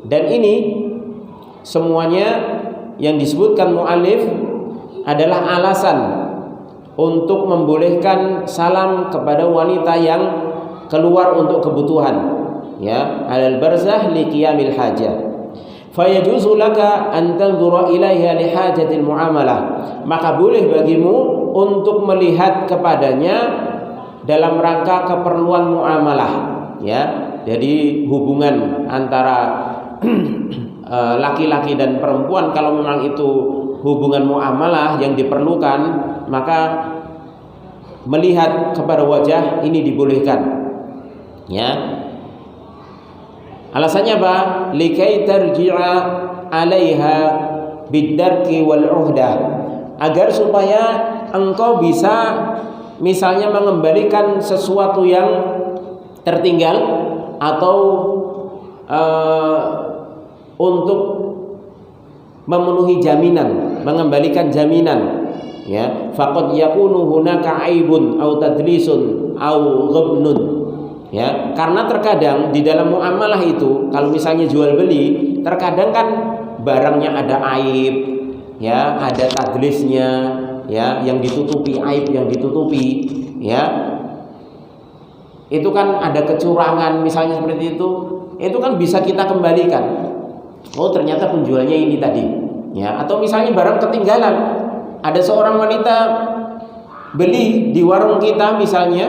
Dan ini semuanya yang disebutkan muallif adalah alasan untuk membolehkan salam kepada wanita yang keluar untuk kebutuhan, ya, 'ala al-barzah li qiyamil hajah. Fayajuzu laka an tanzura ilaiha li hajatil muamalah, maka boleh bagimu untuk melihat kepadanya dalam rangka keperluan muamalah, ya. Jadi hubungan antara laki-laki dan perempuan, kalau memang itu hubungan muamalah yang diperlukan, maka melihat kepada wajah ini dibolehkan, ya. Alasannya apa? Likai tarji'a 'alaiha bidarki wal 'uhdah, agar supaya engkau bisa misalnya mengembalikan sesuatu yang tertinggal atau untuk memenuhi jaminan, mengembalikan jaminan, ya. Faqad yakunu hunaka 'aibun aw tadlisun aw ghabnun, ya, karena terkadang di dalam muamalah itu kalau misalnya jual beli, terkadang kan barangnya ada aib, ya, ada tadlisnya, ya, yang ditutupi, aib yang ditutupi, ya. Itu kan ada kecurangan misalnya seperti itu kan bisa kita kembalikan. Oh, ternyata penjualnya ini tadi, ya. Atau misalnya barang ketinggalan, ada seorang wanita beli di warung kita misalnya,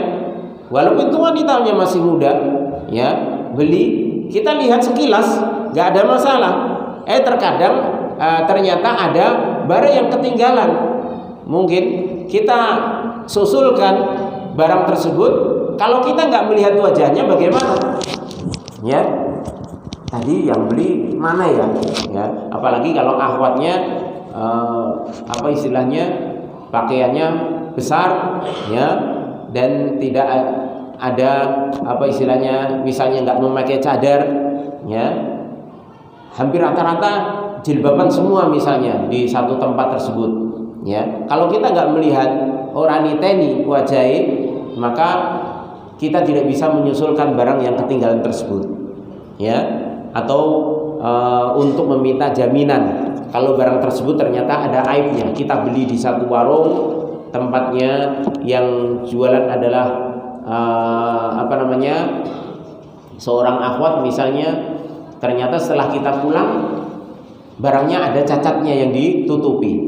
walaupun itu wanitanya masih muda, ya, beli, kita lihat sekilas nggak ada masalah. Terkadang ternyata ada barang yang ketinggalan. Mungkin kita susulkan barang tersebut. Kalau kita nggak melihat wajahnya, bagaimana? Ya, tadi yang beli mana ya? Ya, apalagi kalau akhwatnya apa istilahnya, pakaiannya besar, ya, dan tidak ada apa istilahnya, misalnya nggak memakai cadar, ya, hampir rata-rata jilbaban semua misalnya di satu tempat tersebut, ya. Kalau kita nggak melihat orang niteni wajahnya, maka kita tidak bisa menyusulkan barang yang ketinggalan tersebut, ya, atau untuk meminta jaminan kalau barang tersebut ternyata ada aibnya. Kita beli di satu warung, tempatnya yang jualan adalah seorang akhwat misalnya, ternyata setelah kita pulang barangnya ada cacatnya yang ditutupi,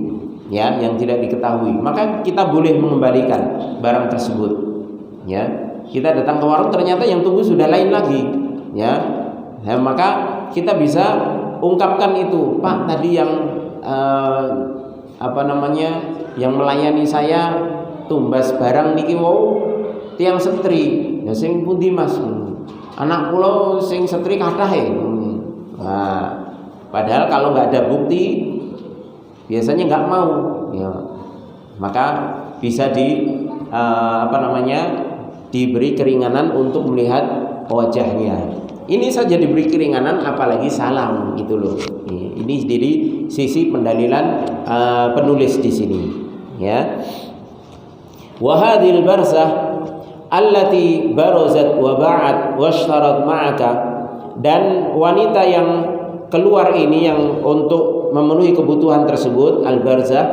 ya, yang tidak diketahui, maka kita boleh mengembalikan barang tersebut, ya. Kita datang ke warung, ternyata yang tunggu sudah lain lagi, ya. Maka kita bisa ungkapkan itu, Pak, tadi yang yang melayani saya tumbas barang niki wau tiang setri, ya sing pundi Mas? Anak kula sing setri kathah e. Nah, padahal kalau nggak ada bukti biasanya nggak mau, ya. Maka bisa diberi keringanan untuk melihat wajahnya. Ini saja diberi keringanan, apalagi salam, gitu loh. Ini dari sisi pendalilan penulis di sini, ya. Wa hadhil barzah allati barazat wa ba'at washtarat ma'aka, dan wanita yang keluar ini yang untuk memenuhi kebutuhan tersebut, al-barzah,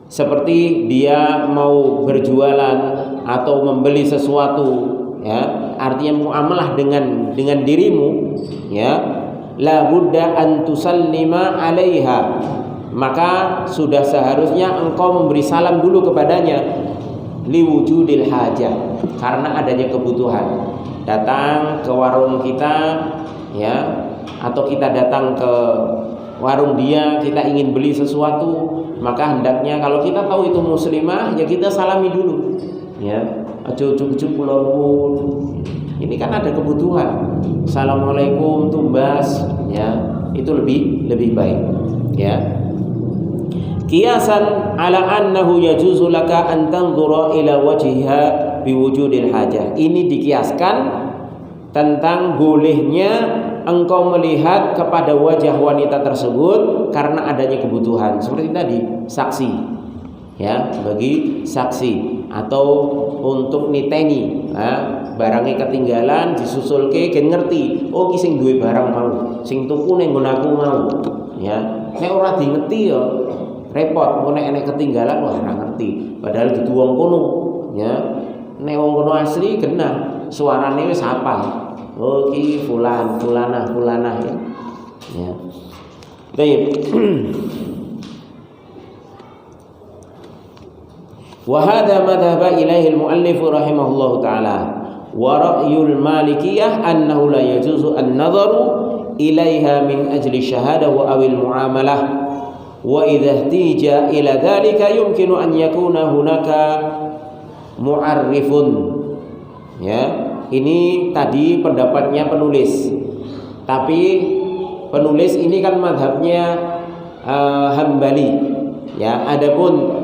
seperti dia mau berjualan atau membeli sesuatu, ya, artinya muamalah dengan dirimu, ya, la budda an tusallima 'alaiha, maka sudah seharusnya engkau memberi salam dulu kepadanya, liwujudil hajah, karena adanya kebutuhan. Datang ke warung kita, ya, atau kita datang ke warung dia, kita ingin beli sesuatu, maka hendaknya kalau kita tahu itu muslimah, ya kita salami dulu, ya. Aja ujug-ujug kula nuwun. Ini kan ada kebutuhan. Assalamualaikum tumbas, ya. Itu lebih baik, ya. Qiyasan ala annahu yajuzu laka an tanzura ila wajhiha biwujudil hajah. Ini dikiaskan tentang bolehnya engkau melihat kepada wajah wanita tersebut karena adanya kebutuhan. Seperti tadi, saksi. Ya, bagi saksi atau untuk niteni. Nah, barangnya ketinggalan disusulke gen ngerti. Oh, ki sing duwe barang mau, sing tuku ning nggon aku mau. Ya, nek ora dingeti ya repot. Nek enek ketinggalan wah ora ngerti. Padahal dudu wong kono. Ya, nek wong kono asli genah. Suarane wis hafal. Oh ki fulan, fulanah ya. Ya. Baik. Wa hadha madhhab ilaihi al-muallif rahimahullahu taala. Wa ra'yul malikiyah annahu la yajuzu an-nadharu ilaiha min ajli syahada wa awil muamalah. Wa idza ihtija ila dhalika yumkinu an yakuna hunaka mu'arrifun. Ya, ini tadi pendapatnya penulis. Tapi penulis ini kan madhabnya Hambali. Ya, adapun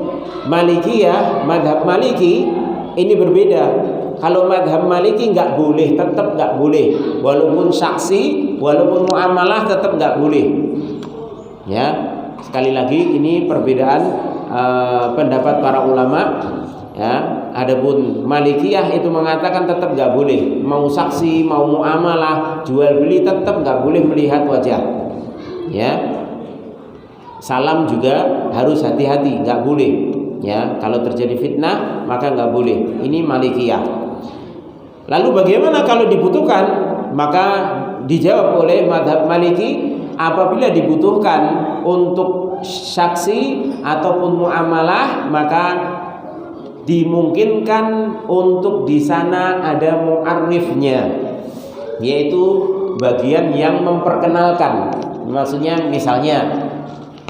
Malikiyah, madhab Maliki ini berbeda. Kalau madhab Maliki nggak boleh, tetap nggak boleh. Walaupun saksi, walaupun muamalah tetap nggak boleh. Ya, sekali lagi ini perbedaan pendapat para ulama. Ya, adapun Malikiyah itu mengatakan tetap nggak boleh, mau saksi, mau muamalah, jual beli tetap nggak boleh melihat wajah. Ya, salam juga harus hati-hati, nggak boleh. Ya, kalau terjadi fitnah maka nggak boleh. Ini Malikiyah. Lalu bagaimana kalau dibutuhkan? Maka dijawab oleh madhab Maliki, apabila dibutuhkan untuk saksi ataupun muamalah maka dimungkinkan untuk di sana ada mu'arrifnya, yaitu bagian yang memperkenalkan. Maksudnya misalnya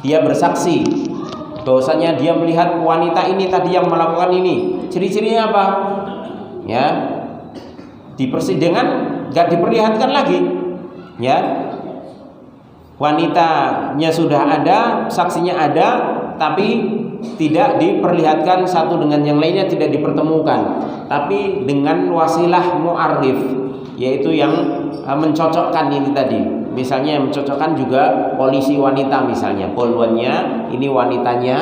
dia bersaksi bahwasanya dia melihat wanita ini tadi yang melakukan ini. Ciri-cirinya apa? Ya, di persidangan gak diperlihatkan lagi. Ya, wanitanya sudah ada, saksinya ada, tapi tidak diperlihatkan satu dengan yang lainnya, tidak dipertemukan, tapi dengan wasilah mu'arrif, yaitu yang mencocokkan ini tadi. Misalnya yang mencocokkan juga polisi wanita, misalnya poluannya ini wanitanya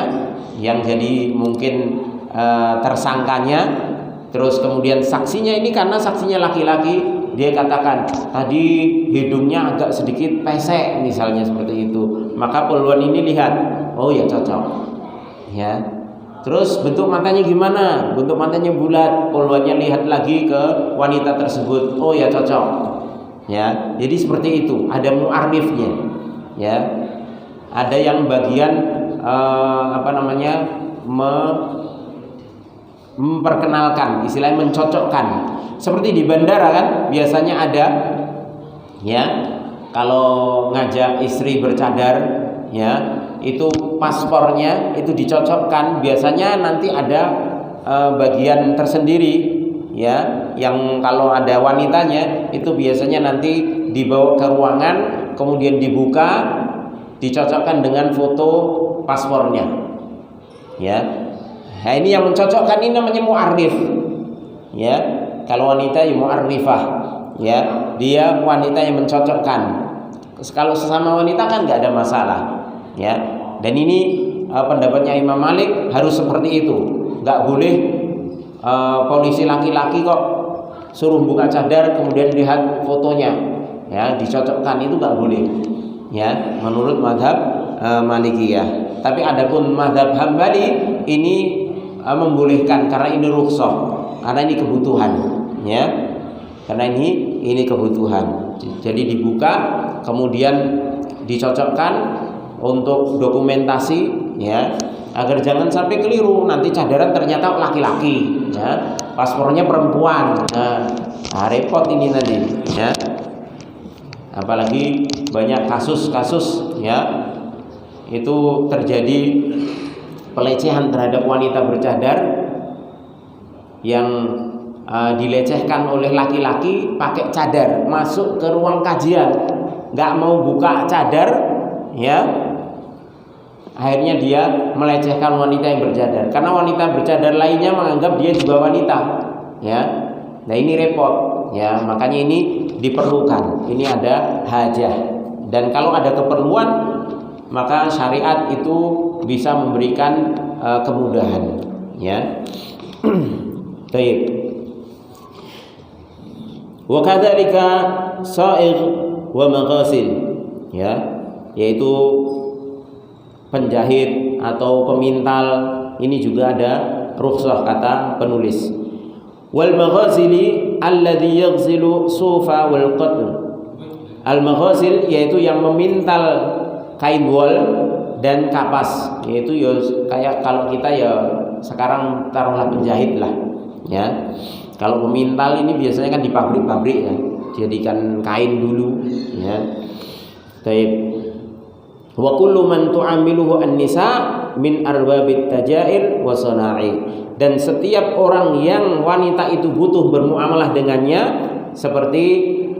yang jadi mungkin tersangkanya, terus kemudian saksinya ini karena saksinya laki-laki, dia katakan tadi hidungnya agak sedikit pesek misalnya seperti itu, maka poluan ini lihat, oh ya cocok. Ya, terus bentuk matanya gimana? Bentuk matanya bulat, poluannya lihat lagi ke wanita tersebut, oh ya cocok. Ya, jadi seperti itu, ada mu'arrifnya. Ya, ada yang bagian memperkenalkan, istilahnya mencocokkan. Seperti di bandara kan, biasanya ada. Ya, kalau ngajak istri bercadar, ya, itu paspornya itu dicocokkan. Biasanya nanti ada bagian tersendiri, ya, yang kalau ada wanitanya itu biasanya nanti dibawa ke ruangan, kemudian dibuka, dicocokkan dengan foto paspornya. Ya, nah ini yang mencocokkan ini namanya mu'arrif. Ya, kalau wanita ya mu'arrifah. Ya, dia wanita yang mencocokkan. Kalau sesama wanita kan nggak ada masalah. Ya, dan ini pendapatnya Imam Malik harus seperti itu. Nggak boleh polisi laki-laki kok suruh buka cadar kemudian lihat fotonya, ya, dicocokkan, itu nggak boleh. Ya, menurut madhab Malikiyah. Tapi adapun madhab Hambali ini membolehkan karena ini rukhsah, karena ini kebutuhan. Ya, karena ini kebutuhan. Jadi dibuka kemudian dicocokkan untuk dokumentasi, ya, agar jangan sampai keliru nanti cadaran ternyata laki-laki, ya, paspornya perempuan. Nah, repot ini nanti, ya. Apalagi banyak kasus-kasus, ya, itu terjadi pelecehan terhadap wanita bercadar yang dilecehkan oleh laki-laki pakai cadar, masuk ke ruang kajian, nggak mau buka cadar, ya, akhirnya dia melecehkan wanita yang bercadar karena wanita bercadar lainnya menganggap dia juga wanita. Ya, nah ini repot. ya, makanya ini diperlukan. Ini ada hajah. Dan kalau ada keperluan, maka syariat itu bisa memberikan kemudahan, ya. Baik. Wa kadzalika sa'ir wa maghasil, ya, yaitu penjahit atau pemintal, ini juga ada rukhsah kata penulis. Wal maghazili alladhi yaghzilu sufa wal qatn. Al maghazil yaitu yang memintal kain wol dan kapas, yaitu ya kayak kalau kita ya sekarang taruhlah penjahit lah, ya. Kalau pemintal ini biasanya kan di pabrik-pabrik, ya, jadikan kain dulu, ya. Baik. Wa kullu man tu'amiluhu an-nisa min arbabit tajair wa sana'i. Dan setiap orang yang wanita itu butuh bermuamalah dengannya, seperti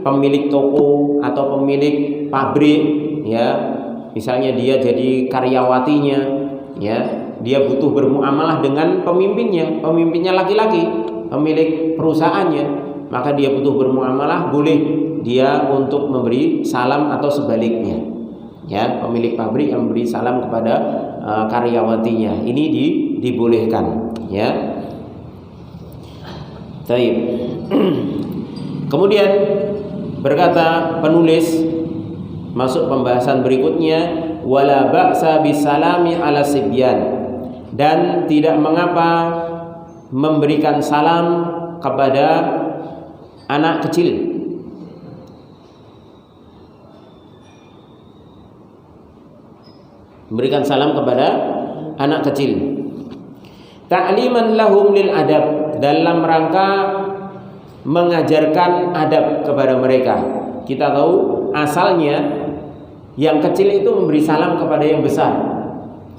pemilik toko atau pemilik pabrik, ya. Misalnya dia jadi karyawatinya, ya. Dia butuh bermuamalah dengan pemimpinnya, pemimpinnya laki-laki, pemilik perusahaannya, maka dia butuh bermuamalah, boleh dia untuk memberi salam atau sebaliknya, ya, pemilik pabrik yang memberi salam kepada karyawatinya, ini dibolehkan, ya. Baik. Kemudian berkata penulis, masuk pembahasan berikutnya, wala ba'sa bisalami ala sibyan, dan tidak mengapa memberikan salam kepada anak kecil. Memberikan salam kepada anak kecil. Ta'liman lahum lil adab, dalam rangka mengajarkan adab kepada mereka. Kita tahu asalnya yang kecil itu memberi salam kepada yang besar,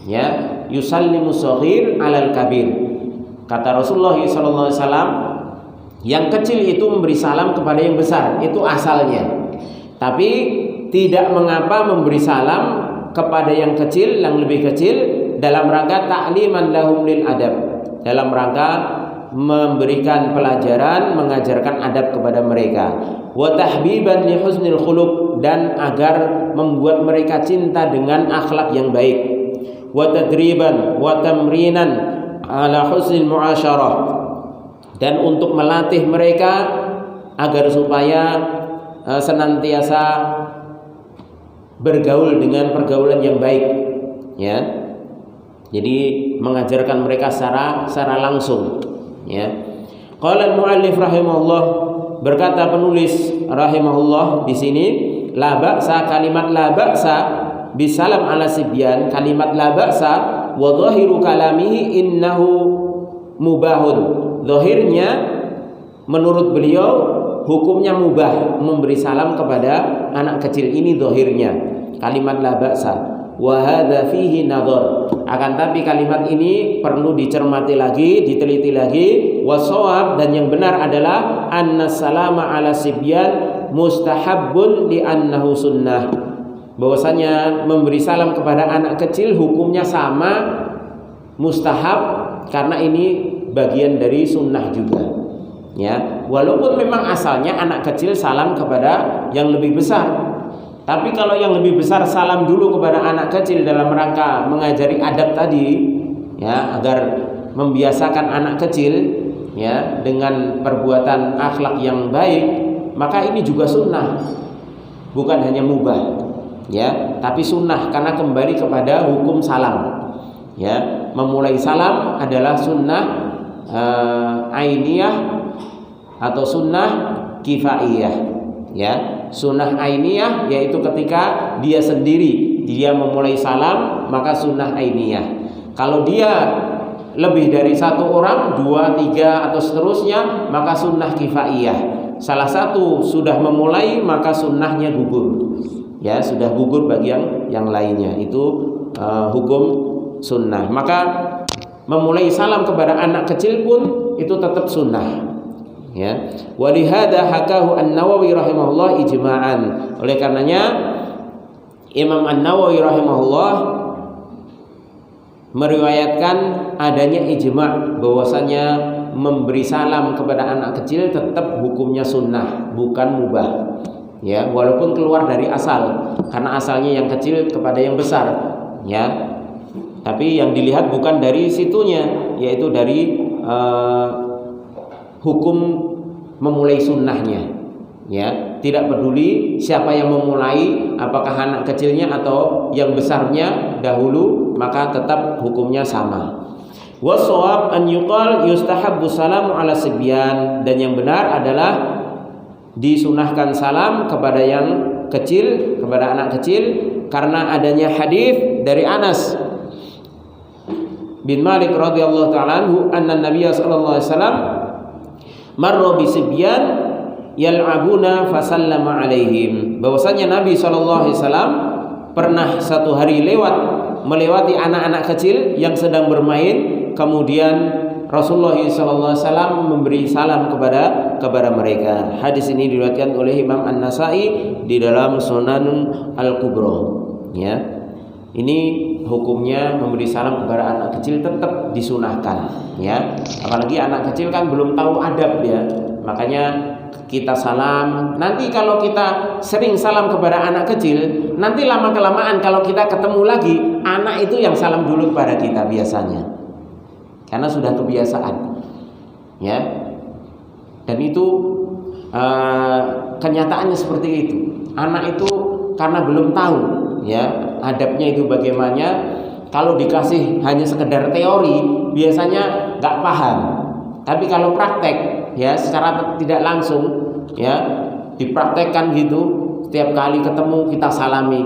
ya. Yusallimu shaghir 'alal kabir. Kata Rasulullah SAW, yang kecil itu memberi salam kepada yang besar, itu asalnya. Tapi tidak mengapa memberi salam kepada yang kecil, yang lebih kecil, dalam rangka ta'liman lahum lil adab, dalam rangka memberikan pelajaran, mengajarkan adab kepada mereka. Wa tahbiban li husnil khuluq, dan agar membuat mereka cinta dengan akhlak yang baik. Wa tadriban wa tamrinan ala husnil muasyarah, dan untuk melatih mereka agar supaya senantiasa bergaul dengan pergaulan yang baik, ya. Jadi mengajarkan mereka secara langsung, ya. Qala al-muallif rahimahullah, berkata penulis rahimahullah di sini, la ba'sa, kalimat la ba'sa bisalam ala sibyan, kalimat la ba'sa wa dhahiru kalamihi innahu mubahun. Zahirnya menurut beliau hukumnya mubah memberi salam kepada anak kecil, ini zahirnya kalimat la ba'sa. Wa hadza fihi nadhar, akan tapi kalimat ini perlu dicermati lagi, diteliti lagi. Wasawab, dan yang benar adalah anna salama ala sibyan mustahabbun li annahu sunnah, bahwasanya memberi salam kepada anak kecil hukumnya sama, mustahab, karena ini bagian dari sunnah juga, ya. Walaupun memang asalnya anak kecil salam kepada yang lebih besar, tapi kalau yang lebih besar salam dulu kepada anak kecil dalam rangka mengajari adab tadi, ya, agar membiasakan anak kecil, ya, dengan perbuatan akhlak yang baik, maka ini juga sunnah, bukan hanya mubah, ya, tapi sunnah, karena kembali kepada hukum salam, ya. Memulai salam adalah sunnah ainiyah atau sunnah kifaiyah, ya. Sunnah ainiyah yaitu ketika dia sendiri dia memulai salam, maka sunnah ainiyah. Kalau dia lebih dari satu orang, 2, 3 atau seterusnya, maka sunnah kifaiyah. Salah satu sudah memulai, maka sunnahnya gugur, ya, sudah gugur bagi yang lainnya. Itu hukum sunnah. Maka memulai salam kepada anak kecil pun itu tetap sunnah, ya. Walihada hakahu An-Nawawi rahimahullah ijma'an. Oleh karenanya Imam An-Nawawi rahimahullah meriwayatkan adanya ijma', bahwasanya memberi salam kepada anak kecil tetap hukumnya sunnah, bukan mubah. Ya, walaupun keluar dari asal, karena asalnya yang kecil kepada yang besar, ya. Tapi yang dilihat bukan dari situnya, yaitu dari hukum memulai sunnahnya. Ya, tidak peduli siapa yang memulai, apakah anak kecilnya atau yang besarnya dahulu, maka tetap hukumnya sama. Wasawab an yuqal yustahabbu salamu ala sibyan, dan yang benar adalah disunahkan salam kepada yang kecil, kepada anak kecil, karena adanya hadis dari Anas bin Malik radhiyallahu ta'ala anhu anna Nabiy sallallahu alaihi wasallam marra bi sibyan yal'abuna fasallama alaihim, bahwasanya Nabi sallallahu alaihi wasallam pernah satu hari melewati anak-anak kecil yang sedang bermain, kemudian Rasulullah sallallahu alaihi wasallam memberi salam kepada mereka. Hadis ini diriwayatkan oleh Imam An-Nasa'i di dalam Sunan Al-Kubra. Ya. Ini hukumnya memberi salam kepada anak kecil tetap disunahkan, ya. Apalagi anak kecil kan belum tahu adab, ya. Makanya kita salam. Nanti kalau kita sering salam kepada anak kecil, nanti lama-kelamaan kalau kita ketemu lagi, anak itu yang salam dulu kepada kita biasanya, karena sudah kebiasaan, ya. Dan itu kenyataannya seperti itu. Anak itu karena belum tahu, ya, adabnya itu bagaimana. Kalau dikasih hanya sekedar teori, biasanya nggak paham. Tapi kalau praktek, ya, secara tidak langsung, ya, dipraktekkan gitu, setiap kali ketemu kita salami,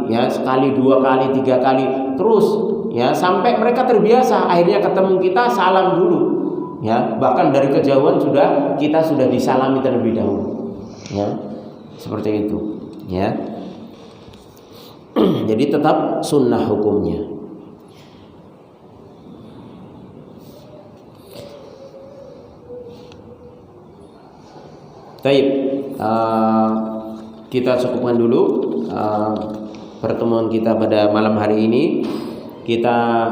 ya, sekali, dua kali, tiga kali, terus, ya, sampai mereka terbiasa. Akhirnya ketemu kita salam dulu, ya, bahkan dari kejauhan kita sudah disalami terlebih dahulu, ya, seperti itu, ya. Jadi tetap sunnah hukumnya. Baik, kita cukupkan dulu pertemuan kita pada malam hari ini. Kita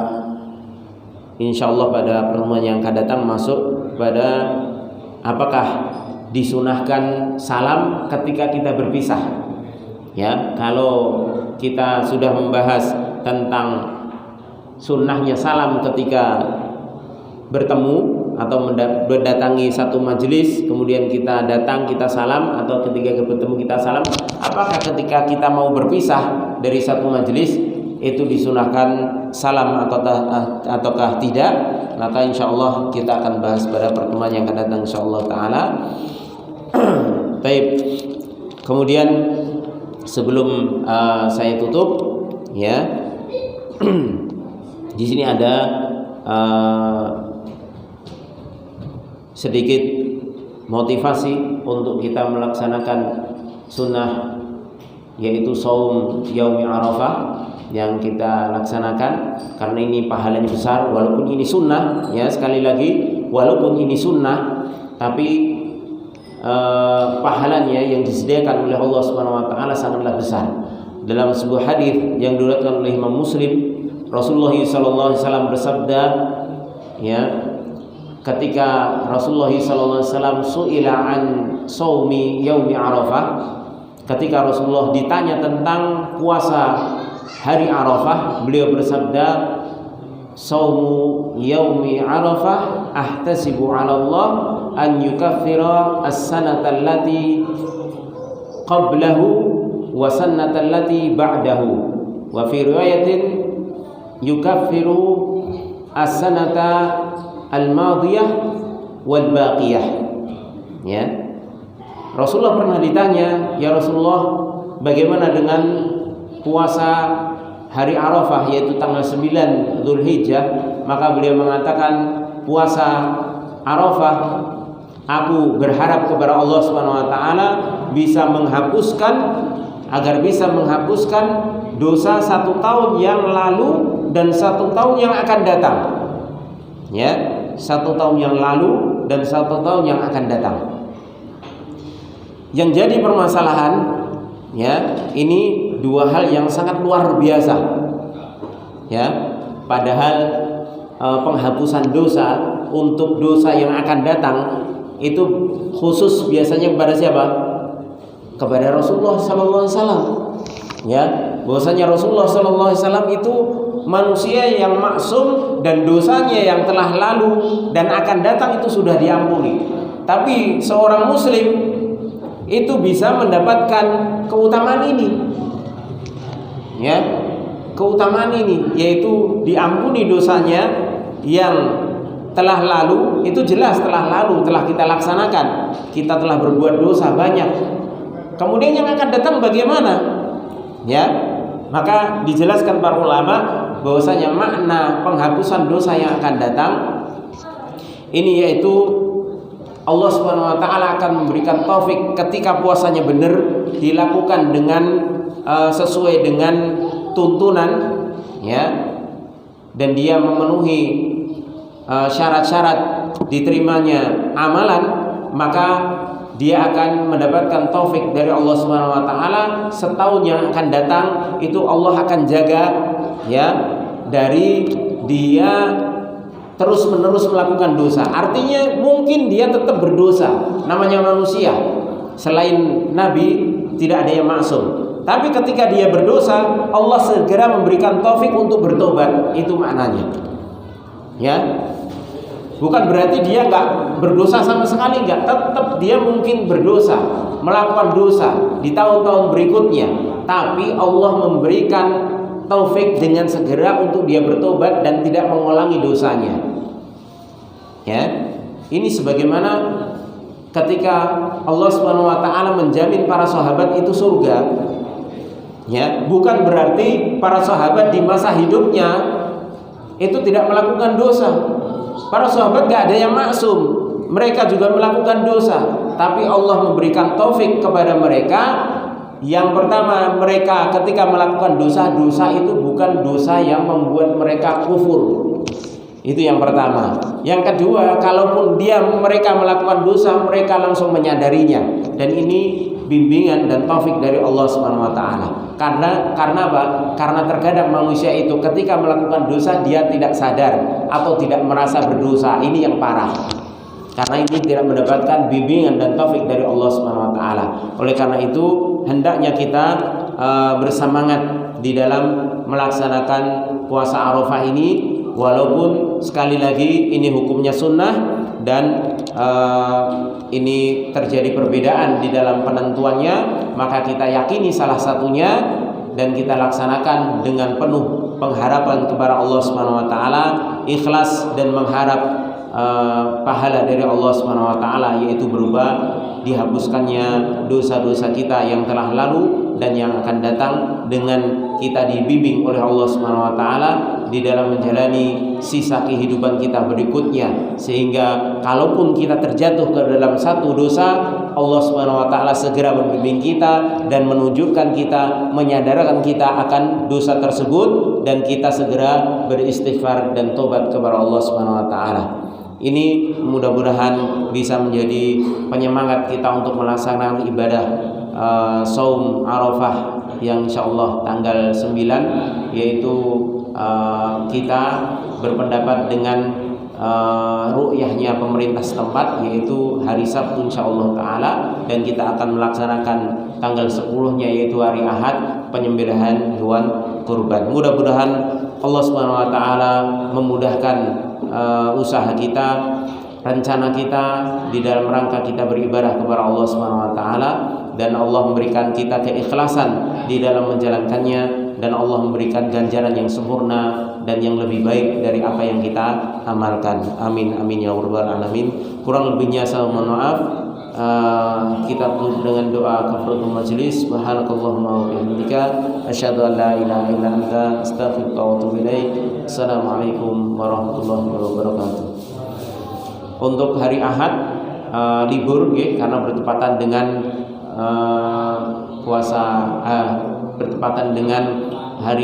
insyaallah pada pertemuan yang akan datang masuk pada apakah disunahkan salam ketika kita berpisah. Ya, kalau kita sudah membahas tentang sunnahnya salam ketika bertemu atau mendatangi satu majelis, kemudian kita datang, kita salam, atau ketika bertemu kita salam, apakah ketika kita mau berpisah dari satu majelis itu disunahkan salam ataukah tidak? Maka insyaallah kita akan bahas pada pertemuan yang akan datang insyaallah taala. Baik. Kemudian sebelum saya tutup, ya, di sini ada sedikit motivasi untuk kita melaksanakan sunnah, yaitu saum yaumi Arafah yang kita laksanakan, karena ini pahalanya besar. Walaupun ini sunnah, ya, sekali lagi, walaupun ini sunnah, tapi pahalanya yang disediakan oleh Allah Subhanahu wa taala sangatlah besar. Dalam sebuah hadis yang diriwayatkan oleh Imam Muslim, Rasulullah sallallahu alaihi wasallam bersabda, ya, ketika Rasulullah sallallahu alaihi wasallam su'ila an shaumi yaumi Arafah, ketika Rasulullah ditanya tentang puasa hari Arafah, beliau bersabda, "Shaumu yaumi Arafah ahtasibu 'ala Allah an yukaffira as-sanata allati qablahu wa sanata allati ba'dahu, wa fi riwayatin yukaffiru as-sanata al-madiyah wal baqiyah." Ya. Rasulullah pernah ditanya, "Ya Rasulullah, bagaimana dengan puasa hari Arafah, yaitu tanggal 9 Dzulhijjah?" Maka beliau mengatakan, "Puasa Arafah, aku berharap kepada Allah Subhanahu wa taala bisa menghapuskan, agar bisa menghapuskan dosa 1 tahun yang lalu dan 1 tahun yang akan datang." Ya, 1 tahun yang lalu dan 1 tahun yang akan datang. Yang jadi permasalahan, ya, ini 2 hal yang sangat luar biasa. Ya, padahal penghapusan dosa untuk dosa yang akan datang itu khusus biasanya kepada siapa? Kepada Rasulullah sallallahu alaihi wasallam. Ya, bahwasanya Rasulullah sallallahu alaihi wasallam itu manusia yang maksum dan dosanya yang telah lalu dan akan datang itu sudah diampuni. Tapi seorang muslim itu bisa mendapatkan keutamaan ini. Ya, keutamaan ini yaitu diampuni dosanya yang telah lalu, itu jelas telah lalu, telah kita laksanakan. Kita telah berbuat dosa banyak. Kemudian yang akan datang bagaimana? Ya, maka dijelaskan para ulama bahwasanya makna penghapusan dosa yang akan datang ini yaitu Allah Subhanahu wa taala akan memberikan taufik ketika puasanya benar dilakukan dengan sesuai dengan tuntunan, ya, dan dia memenuhi syarat-syarat diterimanya amalan, maka dia akan mendapatkan taufik dari Allah Subhanahu wa taala. Setahun yang akan datang itu Allah akan jaga, ya, dari dia terus-menerus melakukan dosa. Artinya mungkin dia tetap berdosa, namanya manusia. Selain nabi tidak ada yang maksum. Tapi ketika dia berdosa, Allah segera memberikan taufik untuk bertobat. Itu maknanya. Ya. Bukan berarti dia nggak berdosa sama sekali, nggak, tetap dia mungkin berdosa, melakukan dosa di tahun-tahun berikutnya. Tapi Allah memberikan taufik dengan segera untuk dia bertobat dan tidak mengulangi dosanya. Ya, ini sebagaimana ketika Allah Subhanahu wa taala menjamin para sahabat itu surga. Ya, bukan berarti para sahabat di masa hidupnya itu tidak melakukan dosa. Para sahabat gak ada yang maksum, mereka juga melakukan dosa. Tapi Allah memberikan taufik kepada mereka. Yang pertama, mereka ketika melakukan dosa, dosa itu bukan dosa yang membuat mereka kufur. Itu yang pertama. Yang kedua, kalaupun mereka melakukan dosa, mereka langsung menyadarinya. Dan ini bimbingan dan taufik dari Allah Subhanahu wa taala. Karena apa? Karena terkadang manusia itu ketika melakukan dosa dia tidak sadar atau tidak merasa berdosa. Ini yang parah. Karena ini tidak mendapatkan bimbingan dan taufik dari Allah Subhanahu wa taala. Oleh karena itu, hendaknya kita bersemangat di dalam melaksanakan puasa Arafah ini, walaupun sekali lagi ini hukumnya sunnah dan ini terjadi perbedaan di dalam penentuannya, maka kita yakini salah satunya dan kita laksanakan dengan penuh pengharapan kepada Allah Subhanahu wa taala, ikhlas dan mengharap pahala dari Allah Subhanahu wa taala, yaitu berupa dihapuskannya dosa-dosa kita yang telah lalu dan yang akan datang, dengan kita dibimbing oleh Allah Subhanahu wa taala di dalam menjalani sisa kehidupan kita berikutnya, sehingga kalaupun kita terjatuh ke dalam satu dosa, Allah Subhanahu wa taala segera membimbing kita dan menunjukkan kita, menyadarkan kita akan dosa tersebut, dan kita segera beristighfar dan tobat kepada Allah Subhanahu wa taala. Ini mudah-mudahan bisa menjadi penyemangat kita untuk melaksanakan ibadah saum Arafah yang insyaallah tanggal 9, yaitu kita berpendapat dengan ru'yahnya pemerintah setempat, yaitu hari Sabtu insyaallah taala, dan kita akan melaksanakan tanggal 10-nya yaitu hari Ahad penyembelihan hewan kurban. Mudah-mudahan Allah Subhanahu wa taala memudahkan usaha kita, rencana kita di dalam rangka kita beribadah kepada Allah Subhanahu wa taala, dan Allah memberikan kita keikhlasan di dalam menjalankannya, dan Allah memberikan ganjaran yang sempurna dan yang lebih baik dari apa yang kita amalkan. Amin amin ya rabbal alamin. Kurang lebihnya saya mohon maaf. Kita tutup dengan doa kafaratul majelis. Subhanakallahumma wa bihamdika asyhadu an la ilaha illa anta astaghfiruka wa atubu ilaik. Assalamualaikum warahmatullahi wabarakatuh. Untuk hari Ahad libur karena bertepatan dengan puasa, bertepatan dengan hari